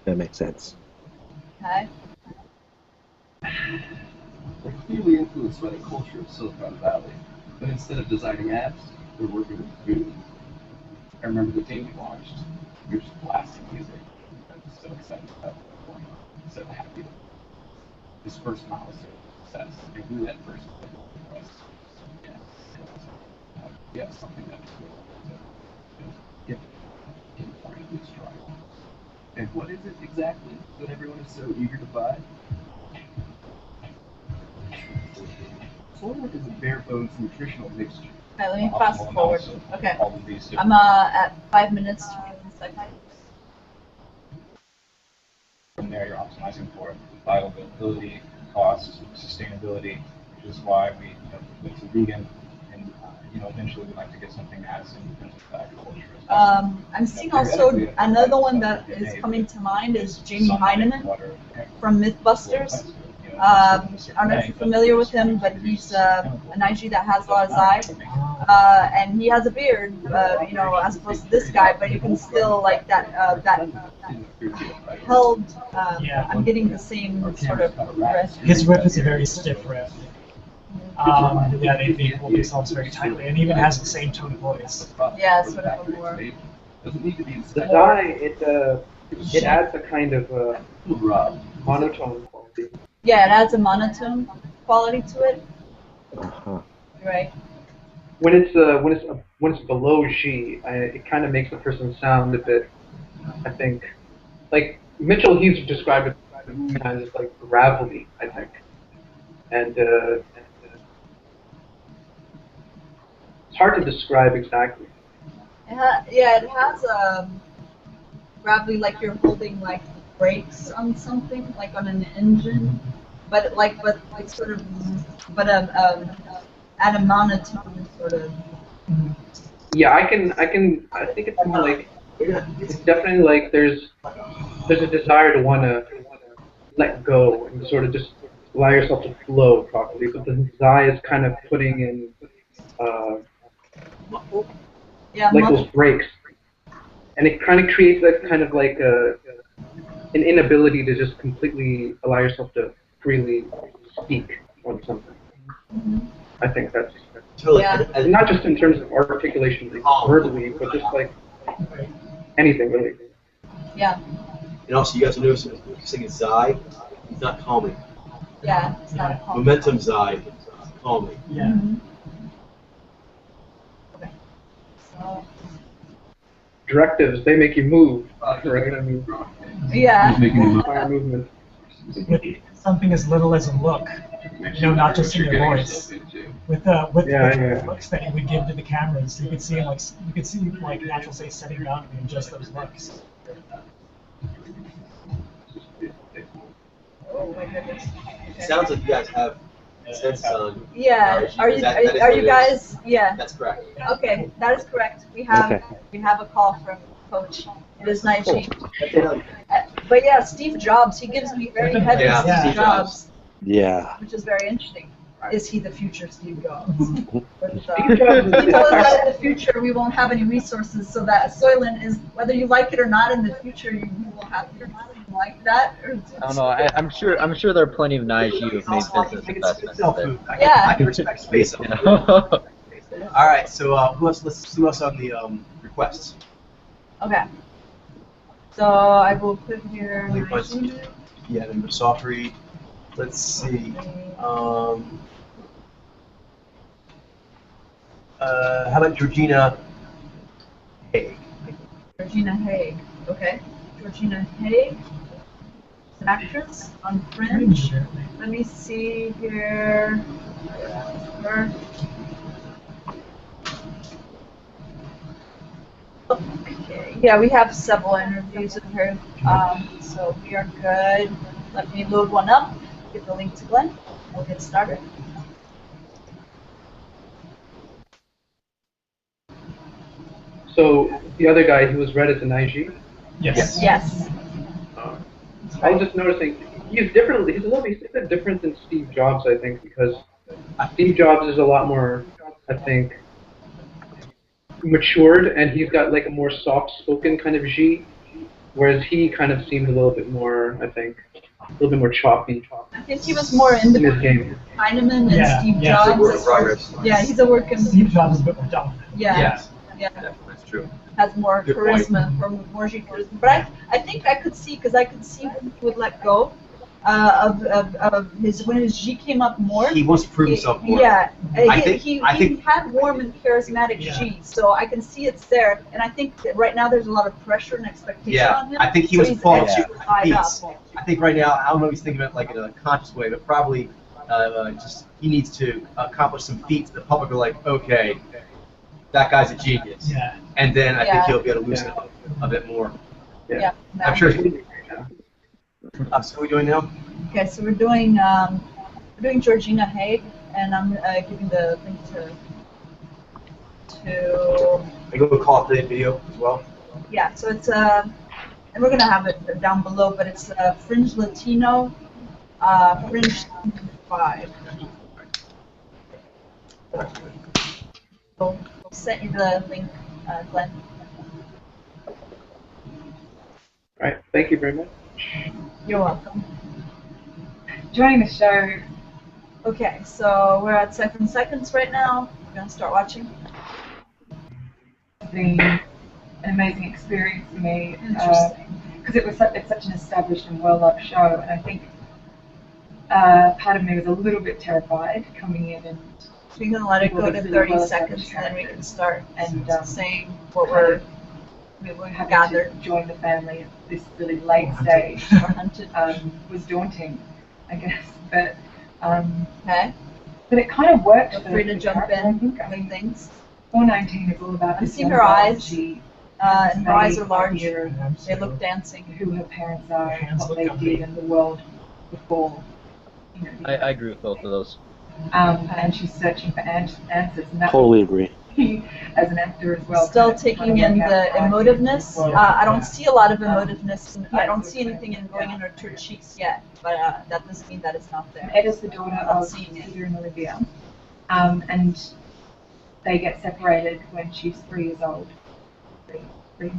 That makes sense.
Okay.
They're clearly influenced by the culture of Silicon Valley, but instead of designing apps, they're working with food. I remember the day we launched, we were just blasting music. I was so excited about the point, so happy. This first milestone of success, and we that first thing for us. Yeah, something that was cool. Give it finally a try. And what is it exactly that everyone is so eager to buy? soil is a bare bones nutritional mixture.
Okay, let me fast
Optimal
forward.
amounts of
Okay.
all of these
I'm
different
at 5 minutes 21 seconds.
From there, you're optimizing for viability, cost, sustainability, which is why we went to vegan, and eventually we'd like to get something as independent of agriculture as possible.
I'm seeing also another one that is coming to mind is Jamie Heineman from Mythbusters. I don't know if you're familiar with him, but he's an IG that has a lot of Zai, and he has a beard, as opposed to this guy, but you can still like that held. I'm getting the same sort of riff.
His riff is a very stiff riff. Yeah, they hold themselves very tightly, and even has the same tone of voice.
Yeah, sort of a more.
The Zai, it adds a kind of monotone quality.
Yeah, it adds a monotone quality to it. Right.
When it's below G, it kind of makes the person sound a bit. I think, like Mitchell, he's described it many times as like gravelly. I think, and it's hard to describe exactly.
It has gravelly, like you're holding like brakes on something, like on an engine, but sort of, at a monotone sort of.
Yeah, I think it's more like it's definitely like there's a desire to want to let go and sort of just allow yourself to flow properly. But the Zai is kind of putting in like those brakes, and it kind of creates that kind of like an inability to just completely allow yourself to freely speak on something. I think that's not just in terms of articulation verbally, but just like anything really.
Yeah.
And also, you guys will notice singing Zai, it's not calming.
Yeah, it's not calming.
Momentum Zai, calming.
Yeah.
Okay. So.
Directives, they make you move, right? I mean,
yeah.
Fire movement.
With something as little as a look, not just in your voice. With the looks that you would give to the cameras, you could see Natural Say setting down in just those looks.
Oh my goodness.
It sounds like you guys have sense on.
Yeah. Are you guys? Yeah.
That's correct.
Okay, that is correct. We have a call from Coach. It is Naiji. But yeah, Steve Jobs. He gives me very heavy Steve Jobs.
Yeah.
Which is very interesting. Is he the future Steve Jobs? But, he told us that in the future we won't have any resources, so that Soylent is, whether you like it or not, in the future you will have like that. Or
I don't know. I'm sure there are plenty of Naiji who've made business investments.
I can respect space. All right. So let's see what's on the requests.
Okay. So I will put here.
Yeah, then soft read. Let's see. How about Georgina Haig?
Georgina Haig. Okay. Georgina Haig. An actress on Fringe. Let me see here. Her. Okay. Yeah, we have several interviews with her, so we are good. Let me load one up. Get the link to Glenn. We'll get started.
So the other guy, he was read as an IG?
Yes.
Yes.
I was just noticing he's different. He's a bit different than Steve Jobs, I think, because Steve Jobs is a lot more, I think, matured, and he's got like a more soft-spoken kind of G, whereas he kind of seemed a little bit more, I think, a little bit more choppy.
I think he was more in his game. Heineman and Steve Jobs.
Work in progress.
Yeah, he's a work in.
Steve Jobs is a bit more dominant.
Yeah.
That's true.
Has more charisma, more charisma. But I think I could see, because I could see when he would let go of his, when his G came up more.
He wants to prove himself more.
Yeah,
I
he
think
had warm and charismatic G, so I can see it's there. And I think that right now there's a lot of pressure and expectation on him.
I think he was falling to beats. I think right now, I don't know if he's thinking of it like in a conscious way, but probably just he needs to accomplish some feats. The public are like, okay, that guy's a genius.
Yeah.
And then I think
Yeah.
he'll be able to loosen up a bit more.
Yeah.
I'm sure. So what are we doing now?
Okay, so we're doing Georgina Haig, and I'm giving the link to.
I go call it the video as well.
Yeah, so it's and we're gonna have it down below, but it's Fringe Latino, Fringe 5. So I'll send you the link, Glenn.
All right. Thank you very much.
You're welcome.
Joining the show.
Okay, so we're at 7 seconds right now. We're gonna start watching.
It's been an amazing experience for me.
Interesting.
Because it's such an established and well-loved show, and I think part of me was a little bit terrified coming in and.
We're gonna let it go to 30 seconds, and then we can start and saying what we're
having
gathered.
to join the family at this really late stage was daunting, I guess. But
okay.
But it kind of worked.
Feel free to jump in. I think things.
419 is all about.
I see her eyes. And her eyes are large. They look dancing.
Who her parents are, and what they did in the world before. You know,
I agree with both of those.
And she's searching for answers, and that
Totally agree.
as an actor as well.
Still taking in the emotiveness. I don't see a lot of emotiveness. And I don't see anything in going in her cheeks yet, but that doesn't mean that it's not there.
Ed is the daughter of Peter and Olivia, and they get separated when she's 3 years old. 3,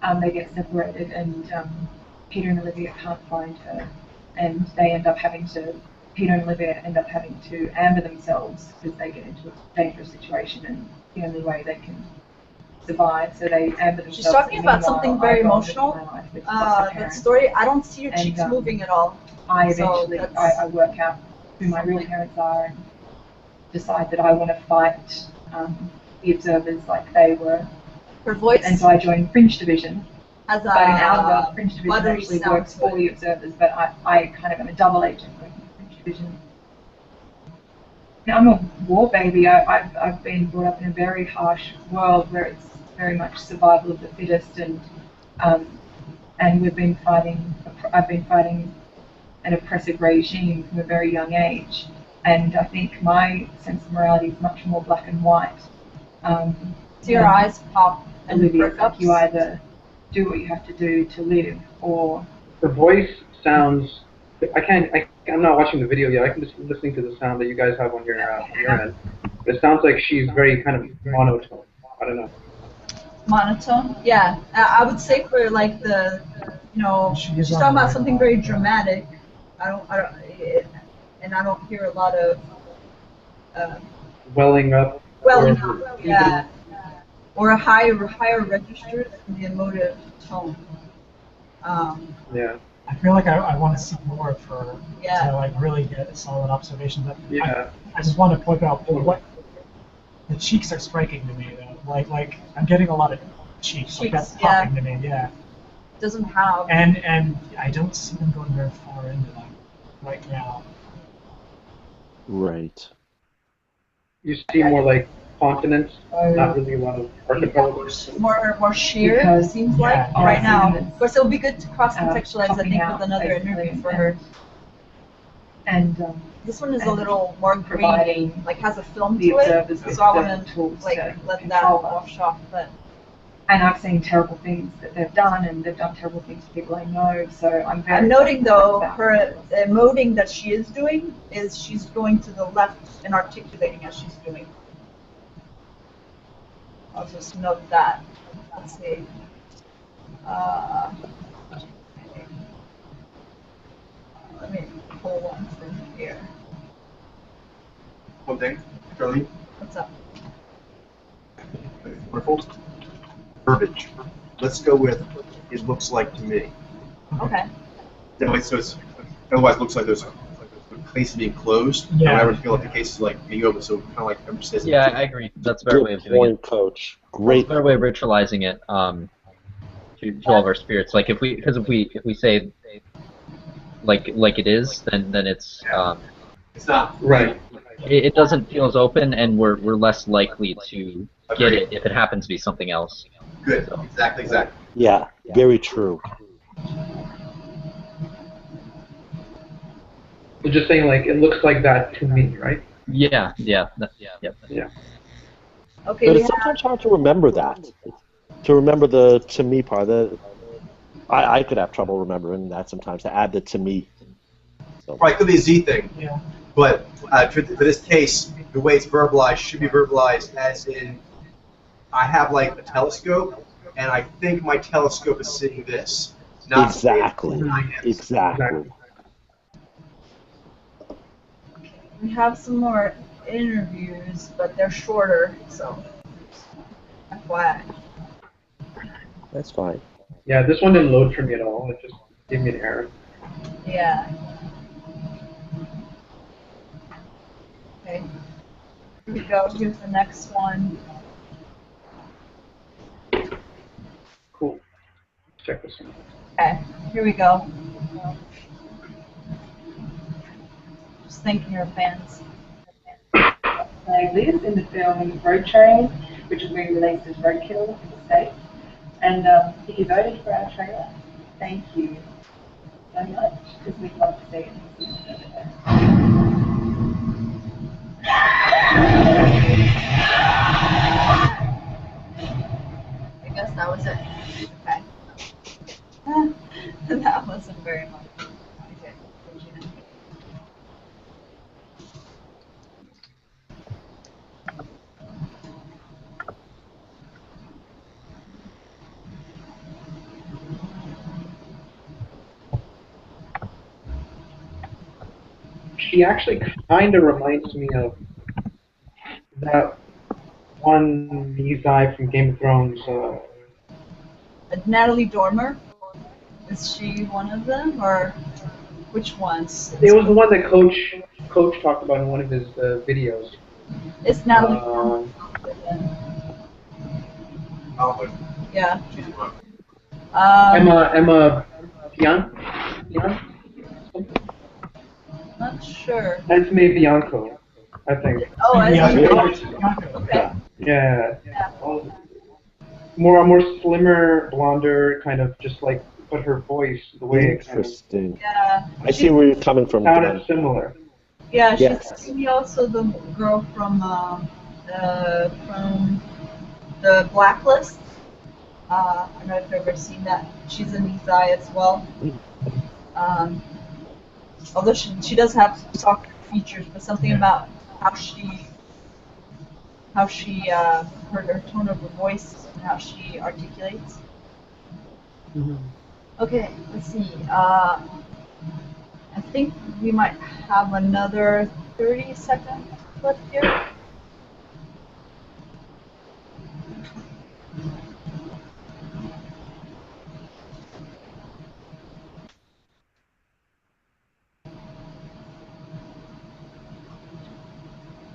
9. They get separated, and Peter and Olivia can't find her, and they end up having to. Peter and Olivia end up having to amber themselves because they get into a dangerous situation, and the only way they can survive, so they amber themselves.
She's talking about something very emotional. That story, I don't see her cheeks moving at all.
I eventually, I work out who my real parents are and decide that I want to fight the observers like they were.
Her voice.
And so I joined Fringe Division.
But
in our world, Fringe Division actually works for the observers, but I kind of am a double agent. I'm a war baby. I've been brought up in a very harsh world where it's very much survival of the fittest, and we've been fighting. I've been fighting an oppressive regime from a very young age, and I think my sense of morality is much more black and white.
So your eyes pop and
Olivia, like you either do what you have to do to live, or
the voice sounds. I'm not watching the video yet. I can just listening to the sound that you guys have on your end. But it sounds like she's very kind of monotone. I don't know.
Monotone? Yeah, I would say for like the, she's talking about something very dramatic. I don't hear a lot of.
Welling up.
Yeah. Or a higher register in the emotive tone.
Yeah.
I feel like I want to see more of her
to
like really get a solid observation. But
yeah.
I just want to point out what the cheeks are striking to me though. Like I'm getting a lot of cheeks. Like that's popping to me. Yeah.
Doesn't have.
And I don't see them going very far into them right now.
Right.
You see more like continents, not really a lot of archipelagos.
More sheer, it seems like, right now. Of course, it would be good to cross-contextualize, I think, with another interview for her.
And
this one is a little more green, like has a film to it, so I want to like let that wash off. But
and I've seen terrible things that they've done, and they've done terrible things to people I know. So I'm
noting though her emoting that she is doing is she's going to the left and articulating as she's doing. I'll just note that. Let's see. Let me pull one from here.
One thing, Charlie.
What's up?
Wonderful. Verbiage. Let's go with "it looks like to me."
Okay.
So it's otherwise it looks like there's a case being closed.
Yeah.
I never feel like the case is like being open, so kind of like emphasizing.
Yeah, I agree. That's a better way of doing it.
Coach. Great.
That's a better way of ritualizing it to all of our spirits. Like if we say like it is, then it's
It's not.
Right.
it doesn't feel as open, and we're less likely to get it if it happens to be something else.
Good.
So.
Exactly.
Yeah, very true.
You're just saying like it looks like that to me, right?
Yeah.
Yeah.
Okay,
But
we
it's sometimes hard to remember that. To remember the to me part. I could have trouble remembering that sometimes, to add the to me. So.
Right, could be a Z thing.
Yeah.
But for this case, the way it's verbalized should be verbalized as in, I have like a telescope, and I think my telescope is seeing this. Not
Exactly.
Exactly.
We have some more interviews, but they're shorter, so FYI.
That's fine.
Yeah, this one didn't load for me at all. It just gave me an error.
Yeah. Okay. Here we go. Here's the next one.
Cool. Check this one.
Okay. Here we go. Just thanking your fans.
Like this in the film Road Train, which will be released as Roadkill in the States. And if you voted for our trailer, thank you so much, because we'd love to see it in the cinemas over there.
I guess that was it. Okay. That wasn't very much. Okay. Georgina.
She actually kind of reminds me of that one guy from Game of Thrones.
Natalie Dormer. Is she one of them, or which ones?
It was the one that Coach talked about in one of his videos.
It's Natalie Dormer. Yeah.
Emma Bianco?
Not sure.
Esme Bianco, I think.
Oh,
okay.
Yeah. More slimmer, blonder, kind of just like, but her voice, the way it kind of
Interesting.
Yeah.
I see where you're coming from.
sounded similar.
Yeah, she's
Yes.
also the girl from the Blacklist. I don't know if you've ever seen that. She's a Nizai as well. Although she does have softer features, but something about how her tone of her voice and how she articulates. Okay, let's see. I think we might have another 30 seconds left here.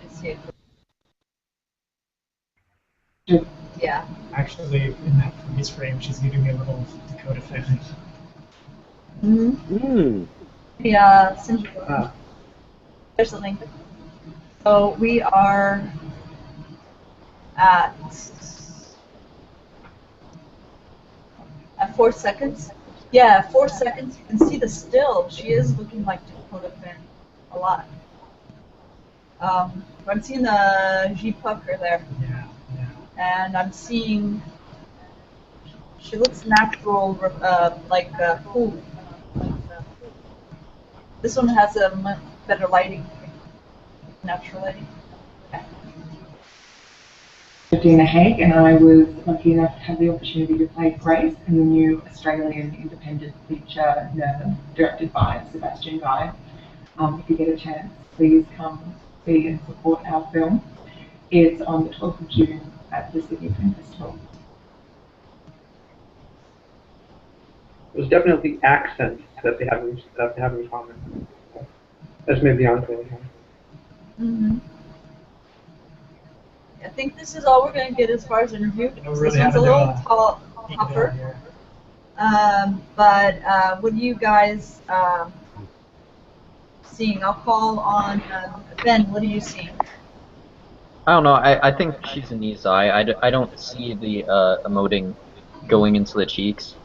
Let's see. Yeah.
Actually, in that previous frame, she's giving me a little Dakota fan.
Yeah, there's the link. So we are at 4 seconds. Yeah, 4 seconds. You can see the still. She is looking like Dakota Finn a lot. I'm seeing the G pucker there.
Yeah.
And I'm seeing she looks natural, like cool. This one has a much better lighting, natural lighting. Okay.
Georgina Haig, and I was lucky enough to have the opportunity to play Grace in the new Australian independent feature Nerve, directed by Sebastian Guy. If you get a chance, please come see and support our film. It's on the 12th of June at the Sydney Film Festival.
It was definitely the accent that they have in common. Esme Bianco.
I think this is all we're going to get as far as interview. This one's a little tougher. But what do you guys seeing. I'll call on Ben. What are you seeing?
I don't know. I think she's a Nizai. I don't see the emoting going into the cheeks.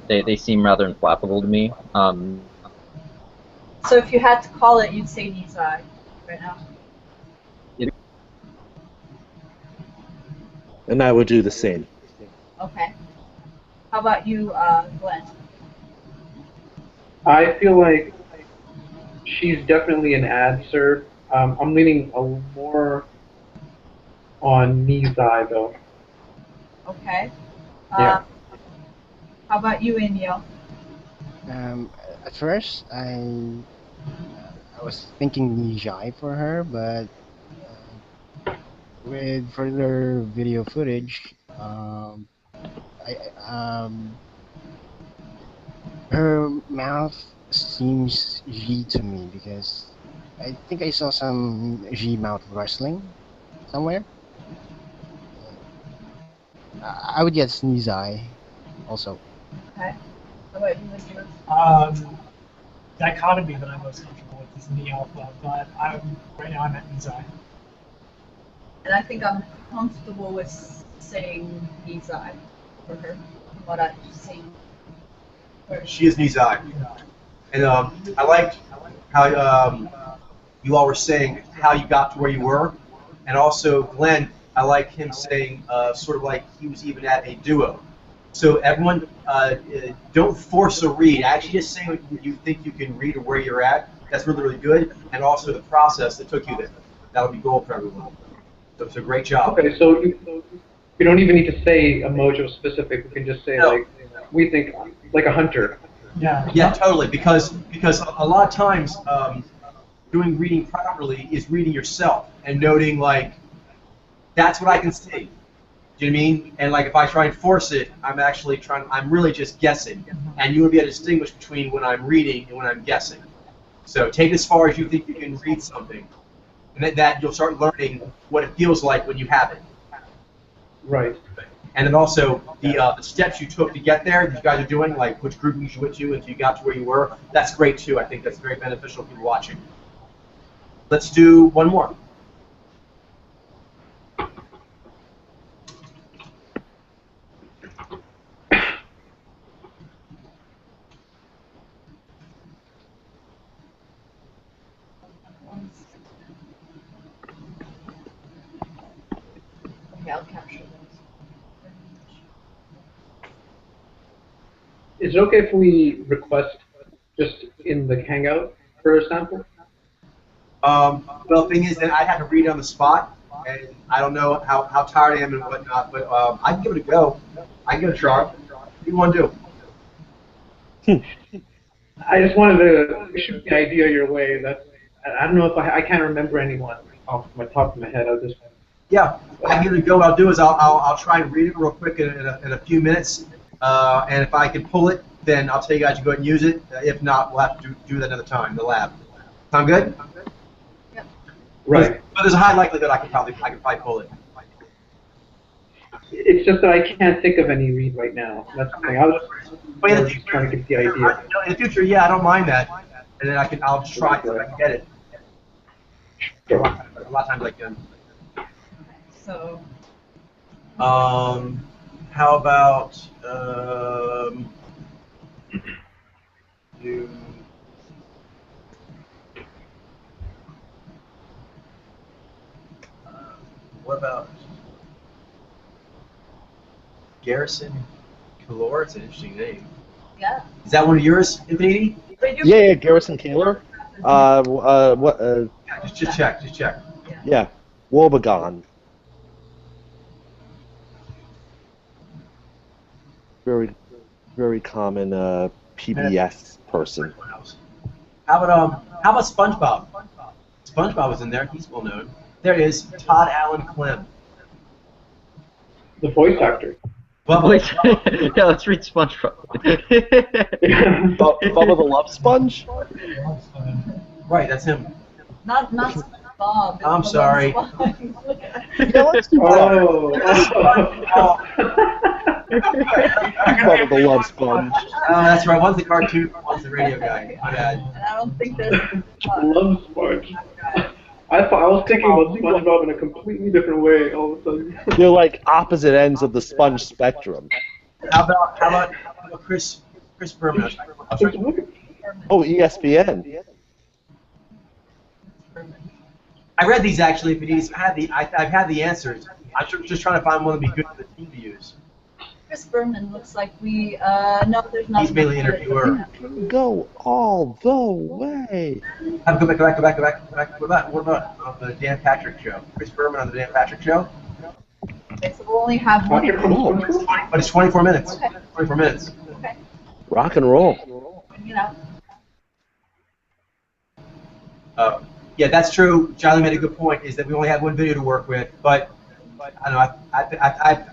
They seem rather inflappable to me.
So if you had to call it, you'd say Nizai right now.
And I would do the same.
Okay. How about you, Glenn?
I feel like she's definitely an answer. I'm leaning a more on Nizai though.
Okay.
Yeah.
How about you, Amiel?
At first, I was thinking Nijai for her, but with further video footage, her mouth seems G to me because I think I saw some G mouth wrestling somewhere. I would guess Nizai also.
Okay. How about you, Mr.
Dichotomy that I'm most comfortable with is Ni Alpha, but right now I'm at Nizai.
And I think I'm comfortable with saying Nizai for her, from what I've seen.
She is Nizai. And I liked how you all were saying how you got to where you were. And also, Glenn, I like him saying sort of like he was even at a duo. So everyone, don't force a read. Actually just say what you think you can read or where you're at. That's really, really good. And also the process that took you there. That'll be gold for everyone. So it's a great job.
Okay, so you don't even need to say a mojo specific. We can just say like we think like a hunter.
Yeah.
Yeah, totally. Because a lot of times doing reading properly is reading yourself and noting like that's what I can see. Do you know what I mean? And like if I try and force it, I'm really just guessing. And you will be able to distinguish between when I'm reading and when I'm guessing. So take it as far as you think you can read something. And that you'll start learning what it feels like when you have it.
Right.
And then also the steps you took to get there, that you guys are doing, like which groupings you went to until you got to where you were, that's great too. I think that's very beneficial for people watching. Let's do one more.
Okay, I'll capture those.
Is it okay if we request just in the Hangout for a sample?
Well, the thing is that I had to read it on the spot, and I don't know how tired I am and whatnot, but I can give it a go. I can give it a try. What do you want to do?
I just wanted to shoot the idea your way. I don't know if I can't remember anyone off my top of my head. I'll just.
Yeah, I can give it a go. What I'll do is I'll try and read it real quick in a few minutes, and if I can pull it, then I'll tell you guys to go ahead and use it. If not, we'll have to do that another time in the lab. Sound good?
Yep.
Right.
But there's a high likelihood I can probably pull it.
It's just that I can't think of any read right now. That's the thing. I was just trying to get the idea.
In the future, yeah, I don't mind that, and then I'll just try it so I can get it.
Sure.
A lot of times I can.
So.
How about you? What about Garrison Kalor? It's an interesting name.
Yeah.
Is that one of yours, Infinity?
Yeah, Garrison Kaler. What?
Yeah, just check.
Yeah, Wobegon. Very, very common PBS person.
How about SpongeBob? SpongeBob was in there. He's well known. There it is, Todd Allen Clem.
The voice actor.
Yeah, let's read SpongeBob.
Bubba the Love Sponge?
Right, that's him.
Not Bob.
I'm sorry.
Yeah, let's do Bubba the Love Sponge.
That's right. One's the cartoon, one's the radio guy. My bad.
And I don't think there's.
Love Sponge. I was thinking about SpongeBob in a completely different way all of a sudden.
They're like opposite ends of the sponge spectrum.
How about Chris Berman?
Oh, ESPN.
I read these actually. If you need, I've had the answers. I'm just trying to find one that'd be good for the team to use.
Chris Berman looks like we. No, there's not.
He's mainly interviewer.
Go all the way.
Go back. What about the Dan Patrick show? Chris Berman on the Dan Patrick show.
Okay, so we'll only have one.
But it's 24 minutes.
Okay.
24 minutes.
Okay.
Rock and roll.
You know.
Yeah, that's true. Charlie made a good point. Is that we only have one video to work with, but I don't know.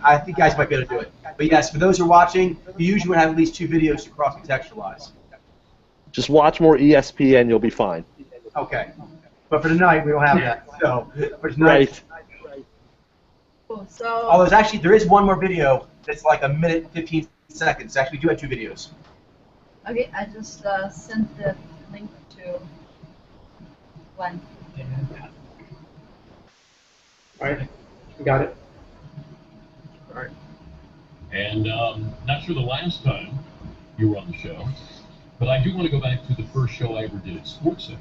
I think guys might be able to do it. But yes, for those who are watching, you usually have at least 2 videos to cross-contextualize.
Just watch more ESPN, you'll be fine.
Okay. But for tonight, we don't have that. So for tonight.
Right.
Cool. So.
Although there is one more video that's like 1:15 seconds. Actually, we do have 2 videos.
Okay, I just sent the link to Glenn.
Alright, got it.
Alright.
And not sure the last time you were on the show, but I do want to go back to the first show I ever did at Sports Center.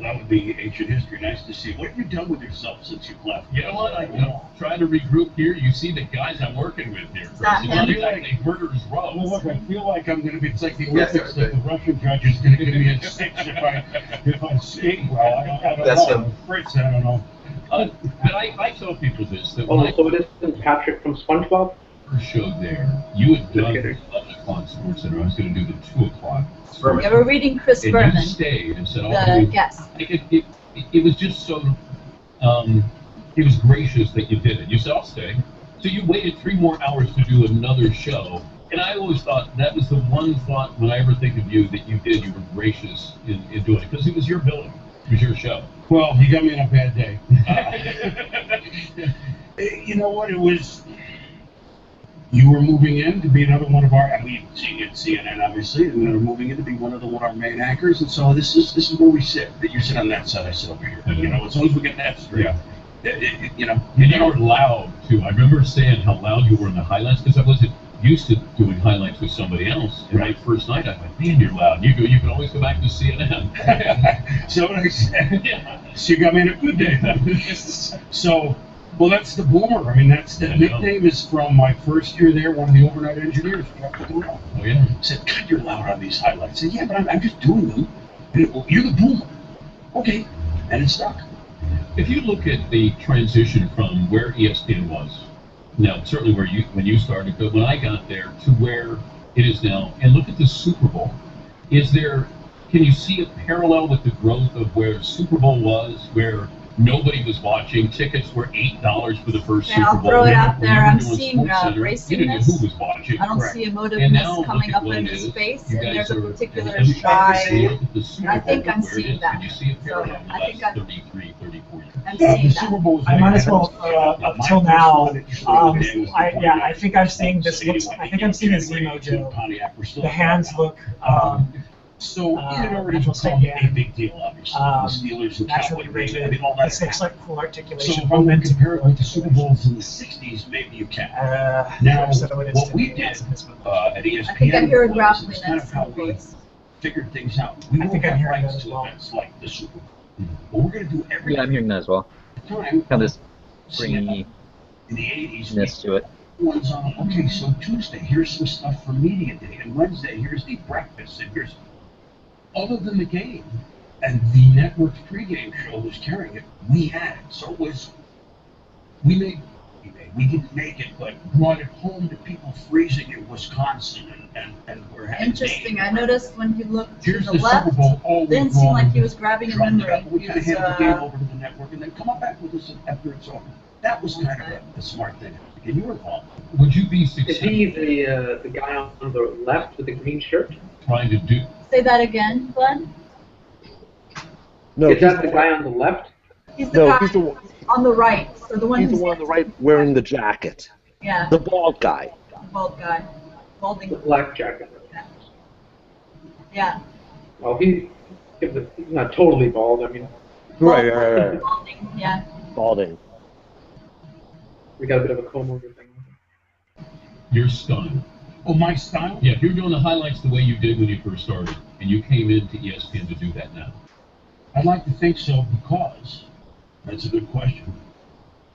That would be ancient history. Nice to see. What have you done with yourself since you've left?
You know what? I'm trying to regroup here. You see the guys I'm working with here. Chris. It's not exactly murderer's row.
Well, look, I feel like I'm going to be. It's like the Olympics. That the Russian judge is going to give me a 6 if I skate well. I don't know. Fritz, I don't know.
But I tell people this. That
so this is Patrick from SpongeBob?
First show there, you had done the 11 o'clock Sports Center. I was going to do the 2 o'clock.
Yeah, we're reading Chris Berman.
And you stayed and said,
the guest.
It was just so, it was gracious that you did it. You said, I'll stay. So you waited 3 more hours to do another show. And I always thought that was the one thought when I ever think of you that you did, you were gracious in doing it. Because it was your building. It was your show.
Well, you got me on a bad day. You know what? It was... You were moving in to be another one of our, and we've seen it, CNN obviously, and we were moving in to be one of our main anchors, and so this is where we sit. That you sit on that side, I sit over here. You know, as long as we get that straight. Yeah. You know,
and you were loud too. I remember saying how loud you were in the highlights because I wasn't used to doing highlights with somebody else. And my first night, I went, man, you're loud. You can always go back to CNN.
So what I said, yeah. So you got me in a good day then. So. Well, that's the Boomer. I mean, that nickname is from my first year there. One of the overnight engineers.
Oh yeah.
Said, God, you're loud on these highlights. I said, yeah, but I'm just doing them. And you're the Boomer. Okay, and it stuck.
If you look at the transition from where ESPN was, now certainly when you started, but when I got there to where it is now, and look at the Super Bowl, can you see a parallel with the growth of where Super Bowl was, where nobody was watching. Tickets were $8 for the first Super Bowl.
I'll throw it out there. I'm seeing
racingness.
I
don't
see emotiveness coming up in his face, and there's a particular shy. I think I'm seeing that. So I think I'm seeing that.
I might as well up till now. I think I'm seeing this. I think I'm seeing a Zemo Joe. The hands look.
So it had already become a big deal, obviously. The Steelers and Cowboys, I mean, all that.
This looks like cool articulation.
So if I'm going to compare it with the Super Bowls in the 60s, maybe you can. Now, what we did at ESPN
I think I'm hearing grappling
is kind of how we figured things out. We won't have rights to events like the Super Bowl. But we're going to do everything.
Yeah, I'm hearing that as well.
Kind
of this bringy
in the 80s
to it.
One's on, okay, so Tuesday, here's some stuff for Media Day, and Wednesday, here's the breakfast, and here's... Other than the game, and the network's pregame show was carrying it, we had it. So it was, we didn't make it, but brought it home to people freezing in Wisconsin, and we're having
interesting. I noticed when he looked to
Here's
the
the
left,
Super Bowl, all
didn't
week
seem
long,
like he was grabbing a memory.
We're going to hand the game over to the network, and then come on back with us after it's over. That was kind of the smart thing. And you were involved.
Would you be successful?
Is he the guy on the left with the green shirt?
Trying to do.
Say that again, Glenn.
No,
is that the guy on the left?
He's the guy on the right. So the one
he's the one on the right wearing the jacket.
Yeah.
The bald guy.
The bald guy. Balding.
The black jacket.
Yeah.
Well, he He's not totally bald. I mean,
Right.
Balding, yeah.
Balding.
We got a bit of a comb over thing.
Your style.
Oh, my style?
Yeah, if you're doing the highlights the way you did when you first started, and you came into ESPN to do that now.
I'd like to think so because, that's a good question,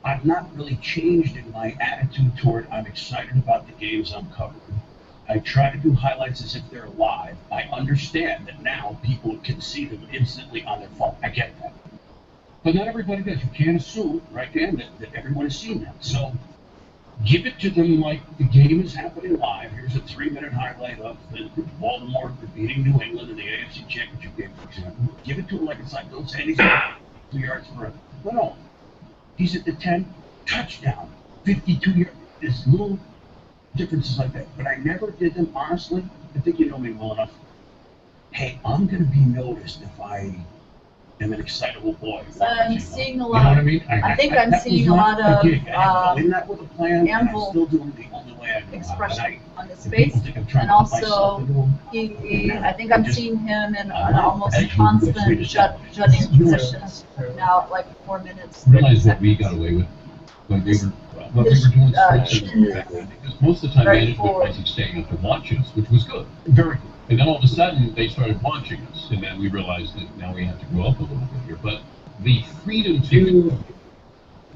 I've not really changed in my attitude toward I'm excited about the games I'm covering. I try to do highlights as if they're live. I understand that now people can see them instantly on their phone. I get that. But not everybody does. You can't assume, right, Dan, that everyone has seen that. So give it to them like the game is happening live. Here's a 3-minute highlight of the Baltimore beating New England in the AFC Championship game, for example. Give it to them like it's like, don't say he's 2 yards for a... No. He's at the 10, touchdown, 52 yards. There's little differences like that. But I never did them, honestly. I think you know me well enough. Hey, I'm going to be noticed if I am an excitable boy.
I'm seeing a
You
lot.
know what I mean?
I think I'm seeing a lot of
Anvil
expression on his face, and also I think I'm seeing him in an almost constant jutting position now, like 4 minutes.
Realize what we got away with when we were doing scripts back then, because most of the time management wasn't staying up to watch us, which was good.
Very good.
And then all of a sudden they started watching us, and then we realized that now we have to grow up a little bit here. But the freedom to,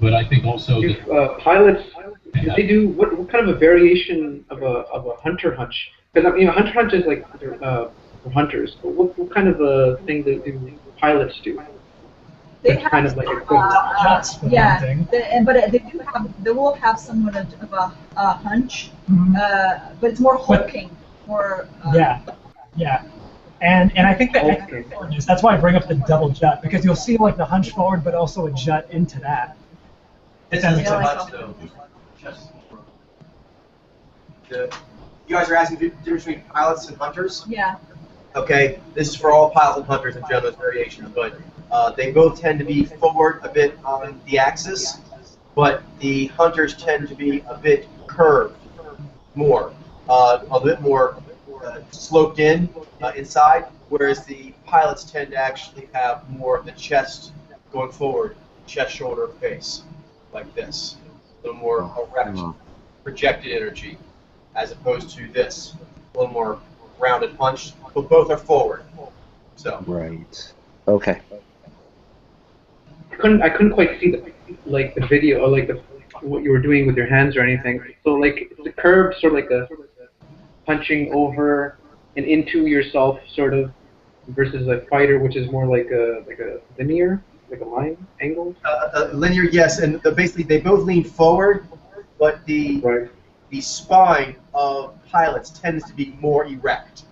but I think also that
pilots, they do what kind of a variation of a hunter hunch? Because I mean, a hunter hunch is like for hunters. But what kind of a thing do pilots do?
They
That's
have
kind of like
but they will have somewhat of a hunch, but it's more hulking, more.
Yeah, and I think that that's why I bring up the double jut, because you'll see like the hunch forward, but also a jut into that.
This is too much, though. You guys are asking the difference between pilots and hunters?
Yeah.
Okay, this is for all pilots and hunters in general, variations, but they both tend to be forward a bit on the axis, but the hunters tend to be a bit curved more, a bit more sloped in inside, whereas the pilots tend to actually have more of the chest going forward, chest, shoulder, face, like this. A little more erect, projected energy, as opposed to this, a little more rounded punch, but both are forward. So.
Right. Okay.
I couldn't quite see the video or like what you were doing with your hands or anything. So like the curve, sort of like a punching over and into yourself, sort of, versus a fighter, which is more like a linear, like a line angle.
Linear, yes, and basically they both lean forward, but the spine of pilots tends to be more erect.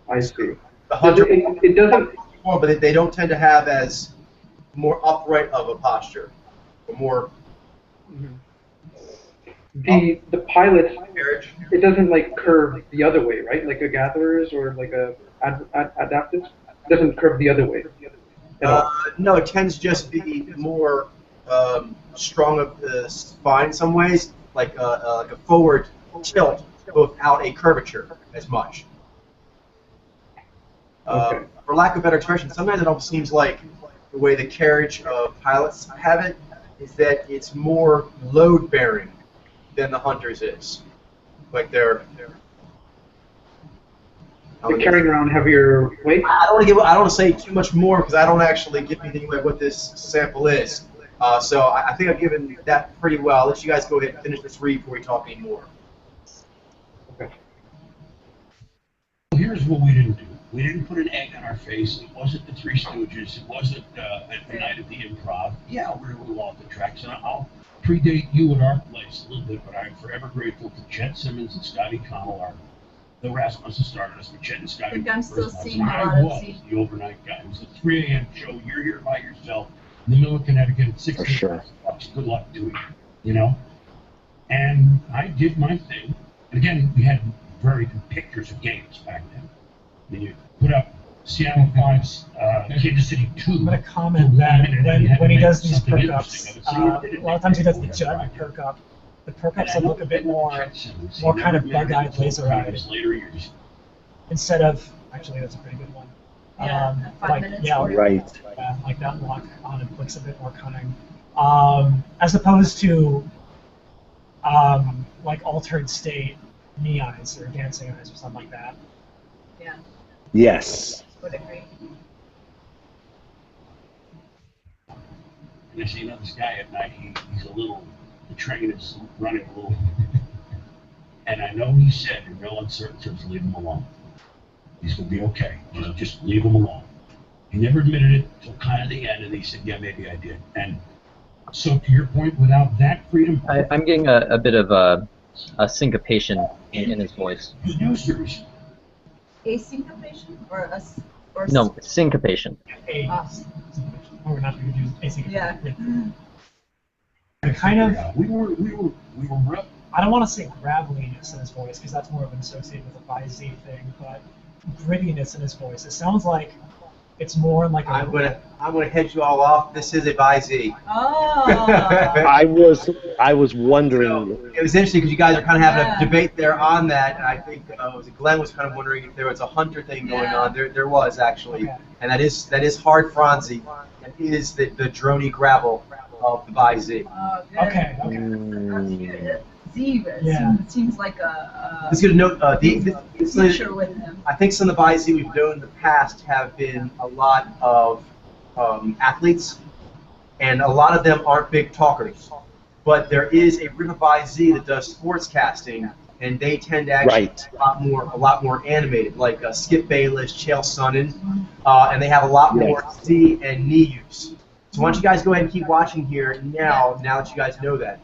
I see.
The hunter,
it doesn't.
More, but they don't tend to have as more upright of a posture, or more.
The pilots, it doesn't like curve the other way, right? Like a gatherers or like a adaptive, it doesn't curve the other way.
No, it tends to just be more strong of the spine in some ways, like a forward tilt without a curvature as much. For lack of better expression, sometimes it almost seems like the way the carriage of pilots have it is that it's more load-bearing than the hunters is. Like they're
carrying around heavier weight.
I don't want to say too much more because I don't actually give anything away what this sample is. So I think I've given that pretty well. I'll let you guys go ahead and finish this read before we talk anymore.
Okay. Here's what we didn't do. We didn't put an egg on our face. It wasn't the Three Stooges. It wasn't at the night of the Improv. Yeah, we're a little off the tracks, and I'll predate you at our place a little bit, but I'm forever grateful to Chet Simmons and Scotty Connell. The Rasmussen started us with Chet and Scotty.
I think I'm still seeing
I was the overnight guy. It was a 3 a.m. show. You're here by yourself in the middle of Connecticut at 6 bucks. Good luck to you, you know? And I did my thing. And again, we had very good pictures of games back then. Then you put up Seattle 5's Kansas City 2.
I'm going to comment that when he does these perk-ups, a lot of times he does the Judd perk-up. The perk-ups look a bit more kind of bug-eyed, laser-eyed. Instead of Actually, that's a pretty good one.
Yeah, 5 minutes.
Yeah,
Right.
Yeah, like that lock on and looks a bit more cunning. As opposed to like altered state knee eyes or dancing eyes or something like that.
Yeah.
Yes.
Would agree.
And I see another guy at night, he's a little, the train is running a little. And I know he said in real uncertain terms, leave him alone. He's going to be okay. Just leave him alone. He never admitted it until kind of the end, and he said, yeah, maybe I did. And so to your point, without that freedom...
I'm getting a bit of a syncopation in his voice.
Users.
Asyncopation? Or
No, syncopation.
We're not going to do asyncopation.
Yeah.
Kind of...
We were
I don't want to say graveliness in his voice, because that's more of an associated with a YZ thing, but grittiness in his voice. It sounds like it's more like a...
I'm gonna head you all off. This is a YZ.
Oh.
I was wondering.
So, it was interesting because you guys are kind of having a debate there on that, and I think Glenn was kind of wondering if there was a hunter thing going on. There was actually, and that is hard Franzi. That is the droney gravel of the YZ.
Okay. It seems like a
Let's get a note.
feature with him.
I think some of the YZ we've known in the past have been a lot of athletes, and a lot of them aren't big talkers. But there is a group of YZ that does sports casting, and they tend to actually be a lot more animated, like Skip Bayless, Chael Sonnen, and they have a lot more Z and knee use. So why don't you guys go ahead and keep watching here now that you guys know that.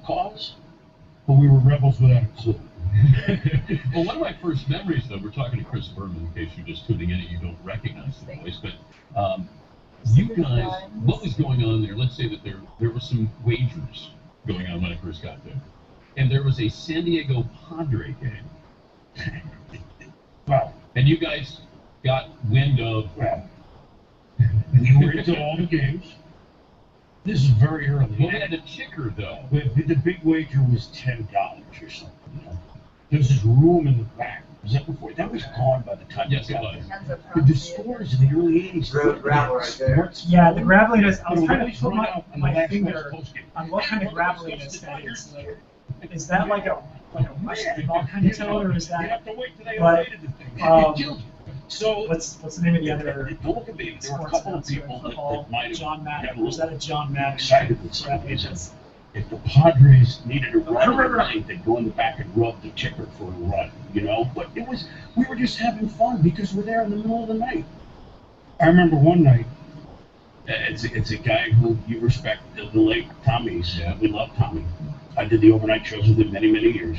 Cause? But we were rebels without a clue.
Well, one of my first memories, though, we're talking to Chris Berman, in case you're just tuning in and you don't recognize the voice, but you guys, what was going on there? Let's say that there were some wagers going on when I first got there, and there was a San Diego Padre game.
Wow.
And you guys got wind of...
We were into all the games. This is very early.
Well, we had a ticker, though.
The big wager was $10 or something. You know? There was this room in the back. Was that before? That was gone by the time
yes,
we got
it was.
there. The stores in the early 80s.
Gravel right there.
Yeah, the graveliness. I was trying to put my finger on what kind of graveliness that is. Like, is that like a mushy kind of tone, or is that?
You have to wait till they updated the thing. It killed you. So
what's the name of the other?
Don't look at me. There were a couple of people that might have
John Madden. Was that a John Madden?
Excited with some if the Padres needed a run, they'd go in the back and rub the ticker for a run, you know. But we were just having fun because we're there in the middle of the night. I remember one night. It's a guy who you respect, the late Tommy's. We love Tommy. I did the overnight shows with him many years.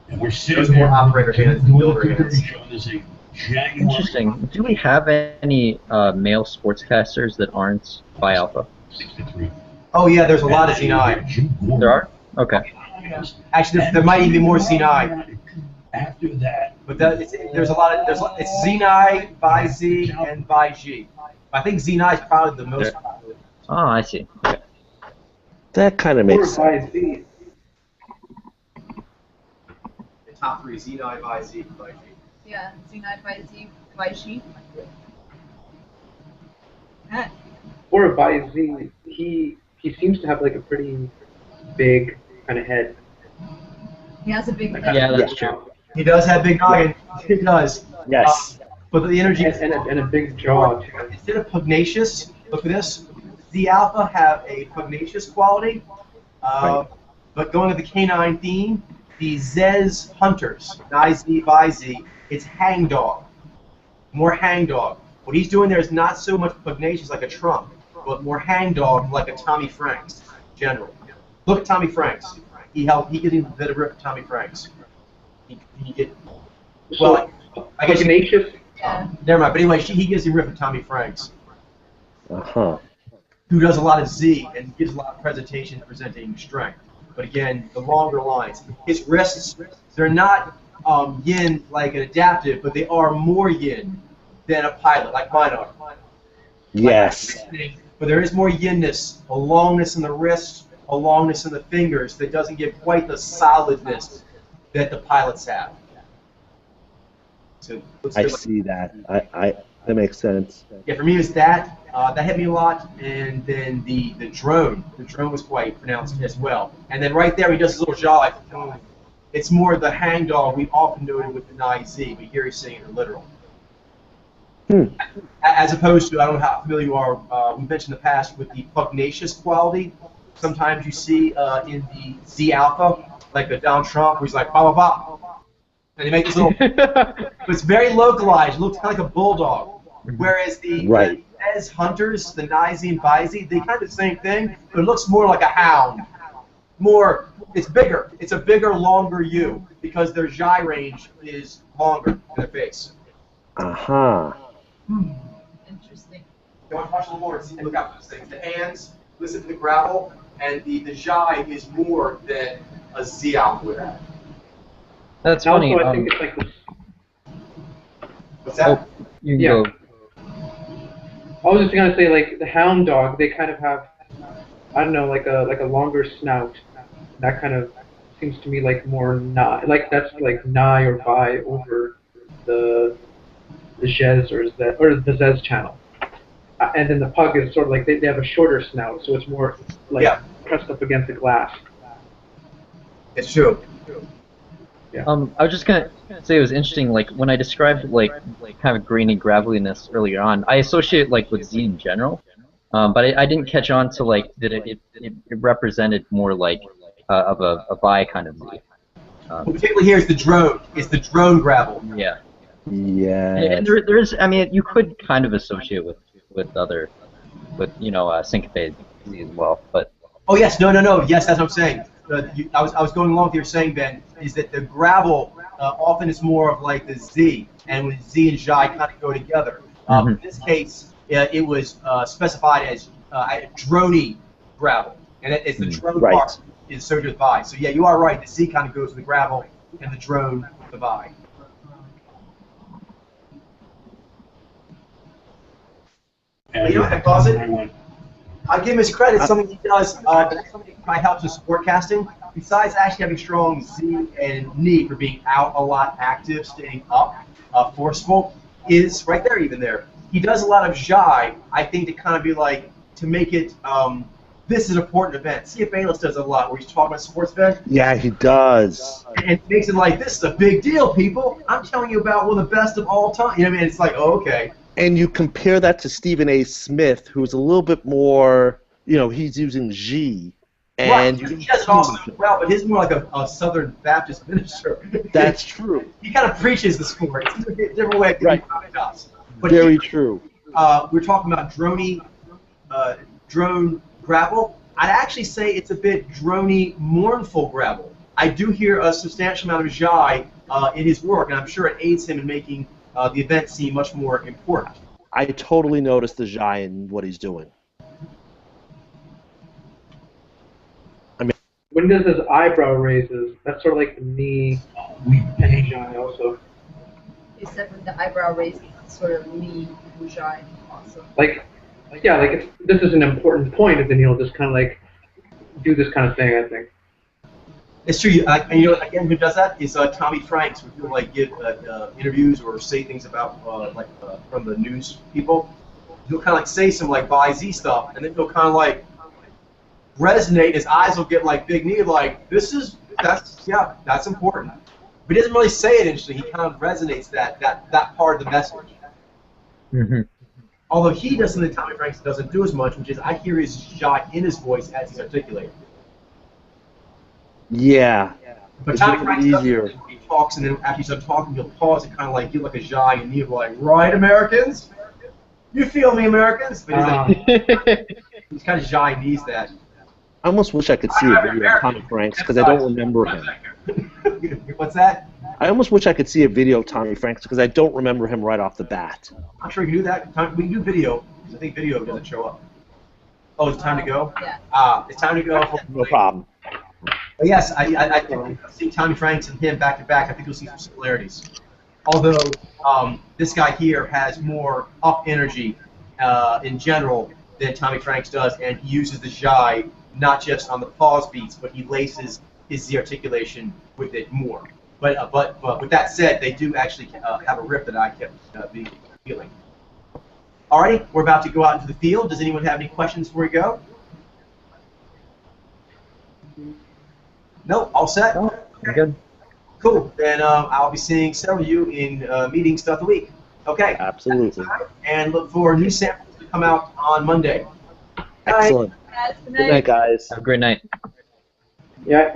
And we're sitting
There's
there
more operator hands than builder hands.
show, and there's a Jaguar.
Interesting. Do we have any male sportscasters that aren't Phi Alpha?
63.
Oh yeah, there's a lot of Z9.
There are? Okay.
Actually, there might even be more Z9.
After that,
but there's a lot of it's Z9, YZ, and YG. I think Z9 is probably the most popular.
Oh, I see. Okay.
That kind of makes sense.
The top three: Z9, YZ, YG.
Yeah, Z9, YZ, YG.
For a YZ, he seems to have like a pretty big kind of head.
He has a big head.
Yeah, that's true.
He does have big noggin. He does.
Yes.
But the energy
and a big jaw.
Instead of pugnacious, look at this. The Alpha have a pugnacious quality. But going with the canine theme, the Zez Hunters, YZ, YZ, it's hangdog. More hangdog. What he's doing there is not so much pugnacious like a Trump, but more hangdog like a Tommy Franks general. Look at Tommy Franks. He gives him a bit of rip at Tommy Franks. I guess
pugnacious.
Never mind. But anyway, he gives him rip at Tommy Franks. Who does a lot of Z and gives a lot of presentation presenting strength. But again, the longer lines. His wrists, they're not yin like an adaptive, but they are more yin than a pilot, like mine are.
Yes.
But there is more yinness, a longness in the wrists, a longness in the fingers that doesn't give quite the solidness that the pilots have. So looks
I
good like-
see that. That makes sense.
Yeah, for me it was that. That hit me a lot, and then the drone. The drone was quite pronounced as well. And then right there he does his little jaw like, it's more the hangdog we often noted with the Nye Z, but here he's saying it literal. As opposed to, I don't know how familiar you are, we mentioned in the past with the pugnacious quality. Sometimes you see in the Z Alpha, like a Donald Trump, where he's like, bah, bah, bah. And they make this little, it's very localized, it looks kind of like a bulldog. Whereas the as hunters, the Nye Z and Bi Z, they kind of do the same thing, but it looks more like a hound. More, it's bigger. It's a bigger, longer U, because their Jai range is longer in their face.
Uh-huh.
Interesting.
You want to watch a little more and look out for those things. The hands, listen to the gravel, and the Jai is more than a Z Alpha would have.
That's funny.
Also, I think it's like this.
What's that?
You can go.
I was just gonna say, like the hound dog, they kind of have, I don't know, like a longer snout. That kind of seems to me like more Nye, like that's like Nye or Bi over the Zez or the Zez channel. And then the pug is sort of like they have a shorter snout, so it's more like pressed up against the glass.
It's true.
Yeah.
I was just gonna say it was interesting. Like when I described like kind of grainy graveliness earlier on, I associate like with Z in general, but I didn't catch on to like that it represented more like of a Bi kind of Z.
Well, particularly here is the drone. It's the drone gravel.
Yeah.
Yeah.
And there is. I mean, you could kind of associate with other, with syncopated Z as well, but.
Oh yes, no. Yes, that's what I'm saying. I was going along with your saying, Ben, is that the gravel often is more of like the Z, and when Z and Jai kind of go together. In this case, it was specified as droney gravel, and it's the drone part is associated with Bi. So yeah, you are right. The Z kind of goes with the gravel, and the drone with the Bi. But you know what, Closet? I give him his credit. Something he does. Something that helps with sport casting. Besides actually having strong Z and knee for being out a lot, active, staying up, forceful, is right there. Even there, he does a lot of Jai. I think to kind of be like to make it. This is an important event. See if Bayless does a lot where he's talking about sports event.
Yeah, he does.
And it makes it like this is a big deal, people. I'm telling you about one of the best of all time. You know what I mean? It's like, oh, okay.
And you compare that to Stephen A. Smith, who's a little bit more, he's using G. And
right. He does it also well, but he's more like a Southern Baptist minister.
That's true.
He kind of preaches the sport. It's a different way of doing it does. But
very true.
We're talking about drone gravel. I'd actually say it's a bit droney, mournful gravel. I do hear a substantial amount of Jai in his work, and I'm sure it aids him in making the event seem much more important.
I totally noticed the Jai in what he's doing. I mean,
when does his eyebrow raises? That's sort of like the knee Jai also.
You said with the eyebrow raise, sort of knee Jai also.
Like this is an important point, and then he'll just kind of like do this kind of thing, I think.
It's true. And again, who does that is Tommy Franks, who will like give interviews or say things about from the news people. He'll kind of like say some like Bi Z stuff, and then he'll kind of like resonate. His eyes will get like big knee, like that's important. But he doesn't really say it interesting. He kind of resonates that part of the message.
Mm-hmm.
Although he does something Tommy Franks doesn't do as much, which is I hear his Jai in his voice as he's articulating.
Yeah.
But Tommy Franks easier. He talks, and then after he's done talking, he'll pause and kind of like give like a Jai, and he'll be like, "Right, Americans, you feel me, Americans?" But he's kind of Jai needs that.
I almost wish I could see a video of Tommy Franks because I don't remember him.
What's that?
I almost wish I could see a video of Tommy Franks because I don't remember him right off the bat.
I'm sure you can do that. We can do video because I think video doesn't show up. Oh, it's time to go? Yeah. It's time to go.
No problem.
But yes, I see Tommy Franks and him back to back. I think you'll see some similarities. Although this guy here has more up energy in general than Tommy Franks does, and he uses the Jai not just on the pause beats, but he laces his Z articulation with it more. But with that said, they do actually have a rip that I kept feeling. Alrighty, we're about to go out into the field. Does anyone have any questions before we go? No, all set?
No, we're good.
Cool. Then I'll be seeing several of you in meetings throughout the week. Okay.
Absolutely.
And look for new samples to come out on Monday.
Excellent.
Guys, good
Good night, guys.
Have a great night.
Yeah.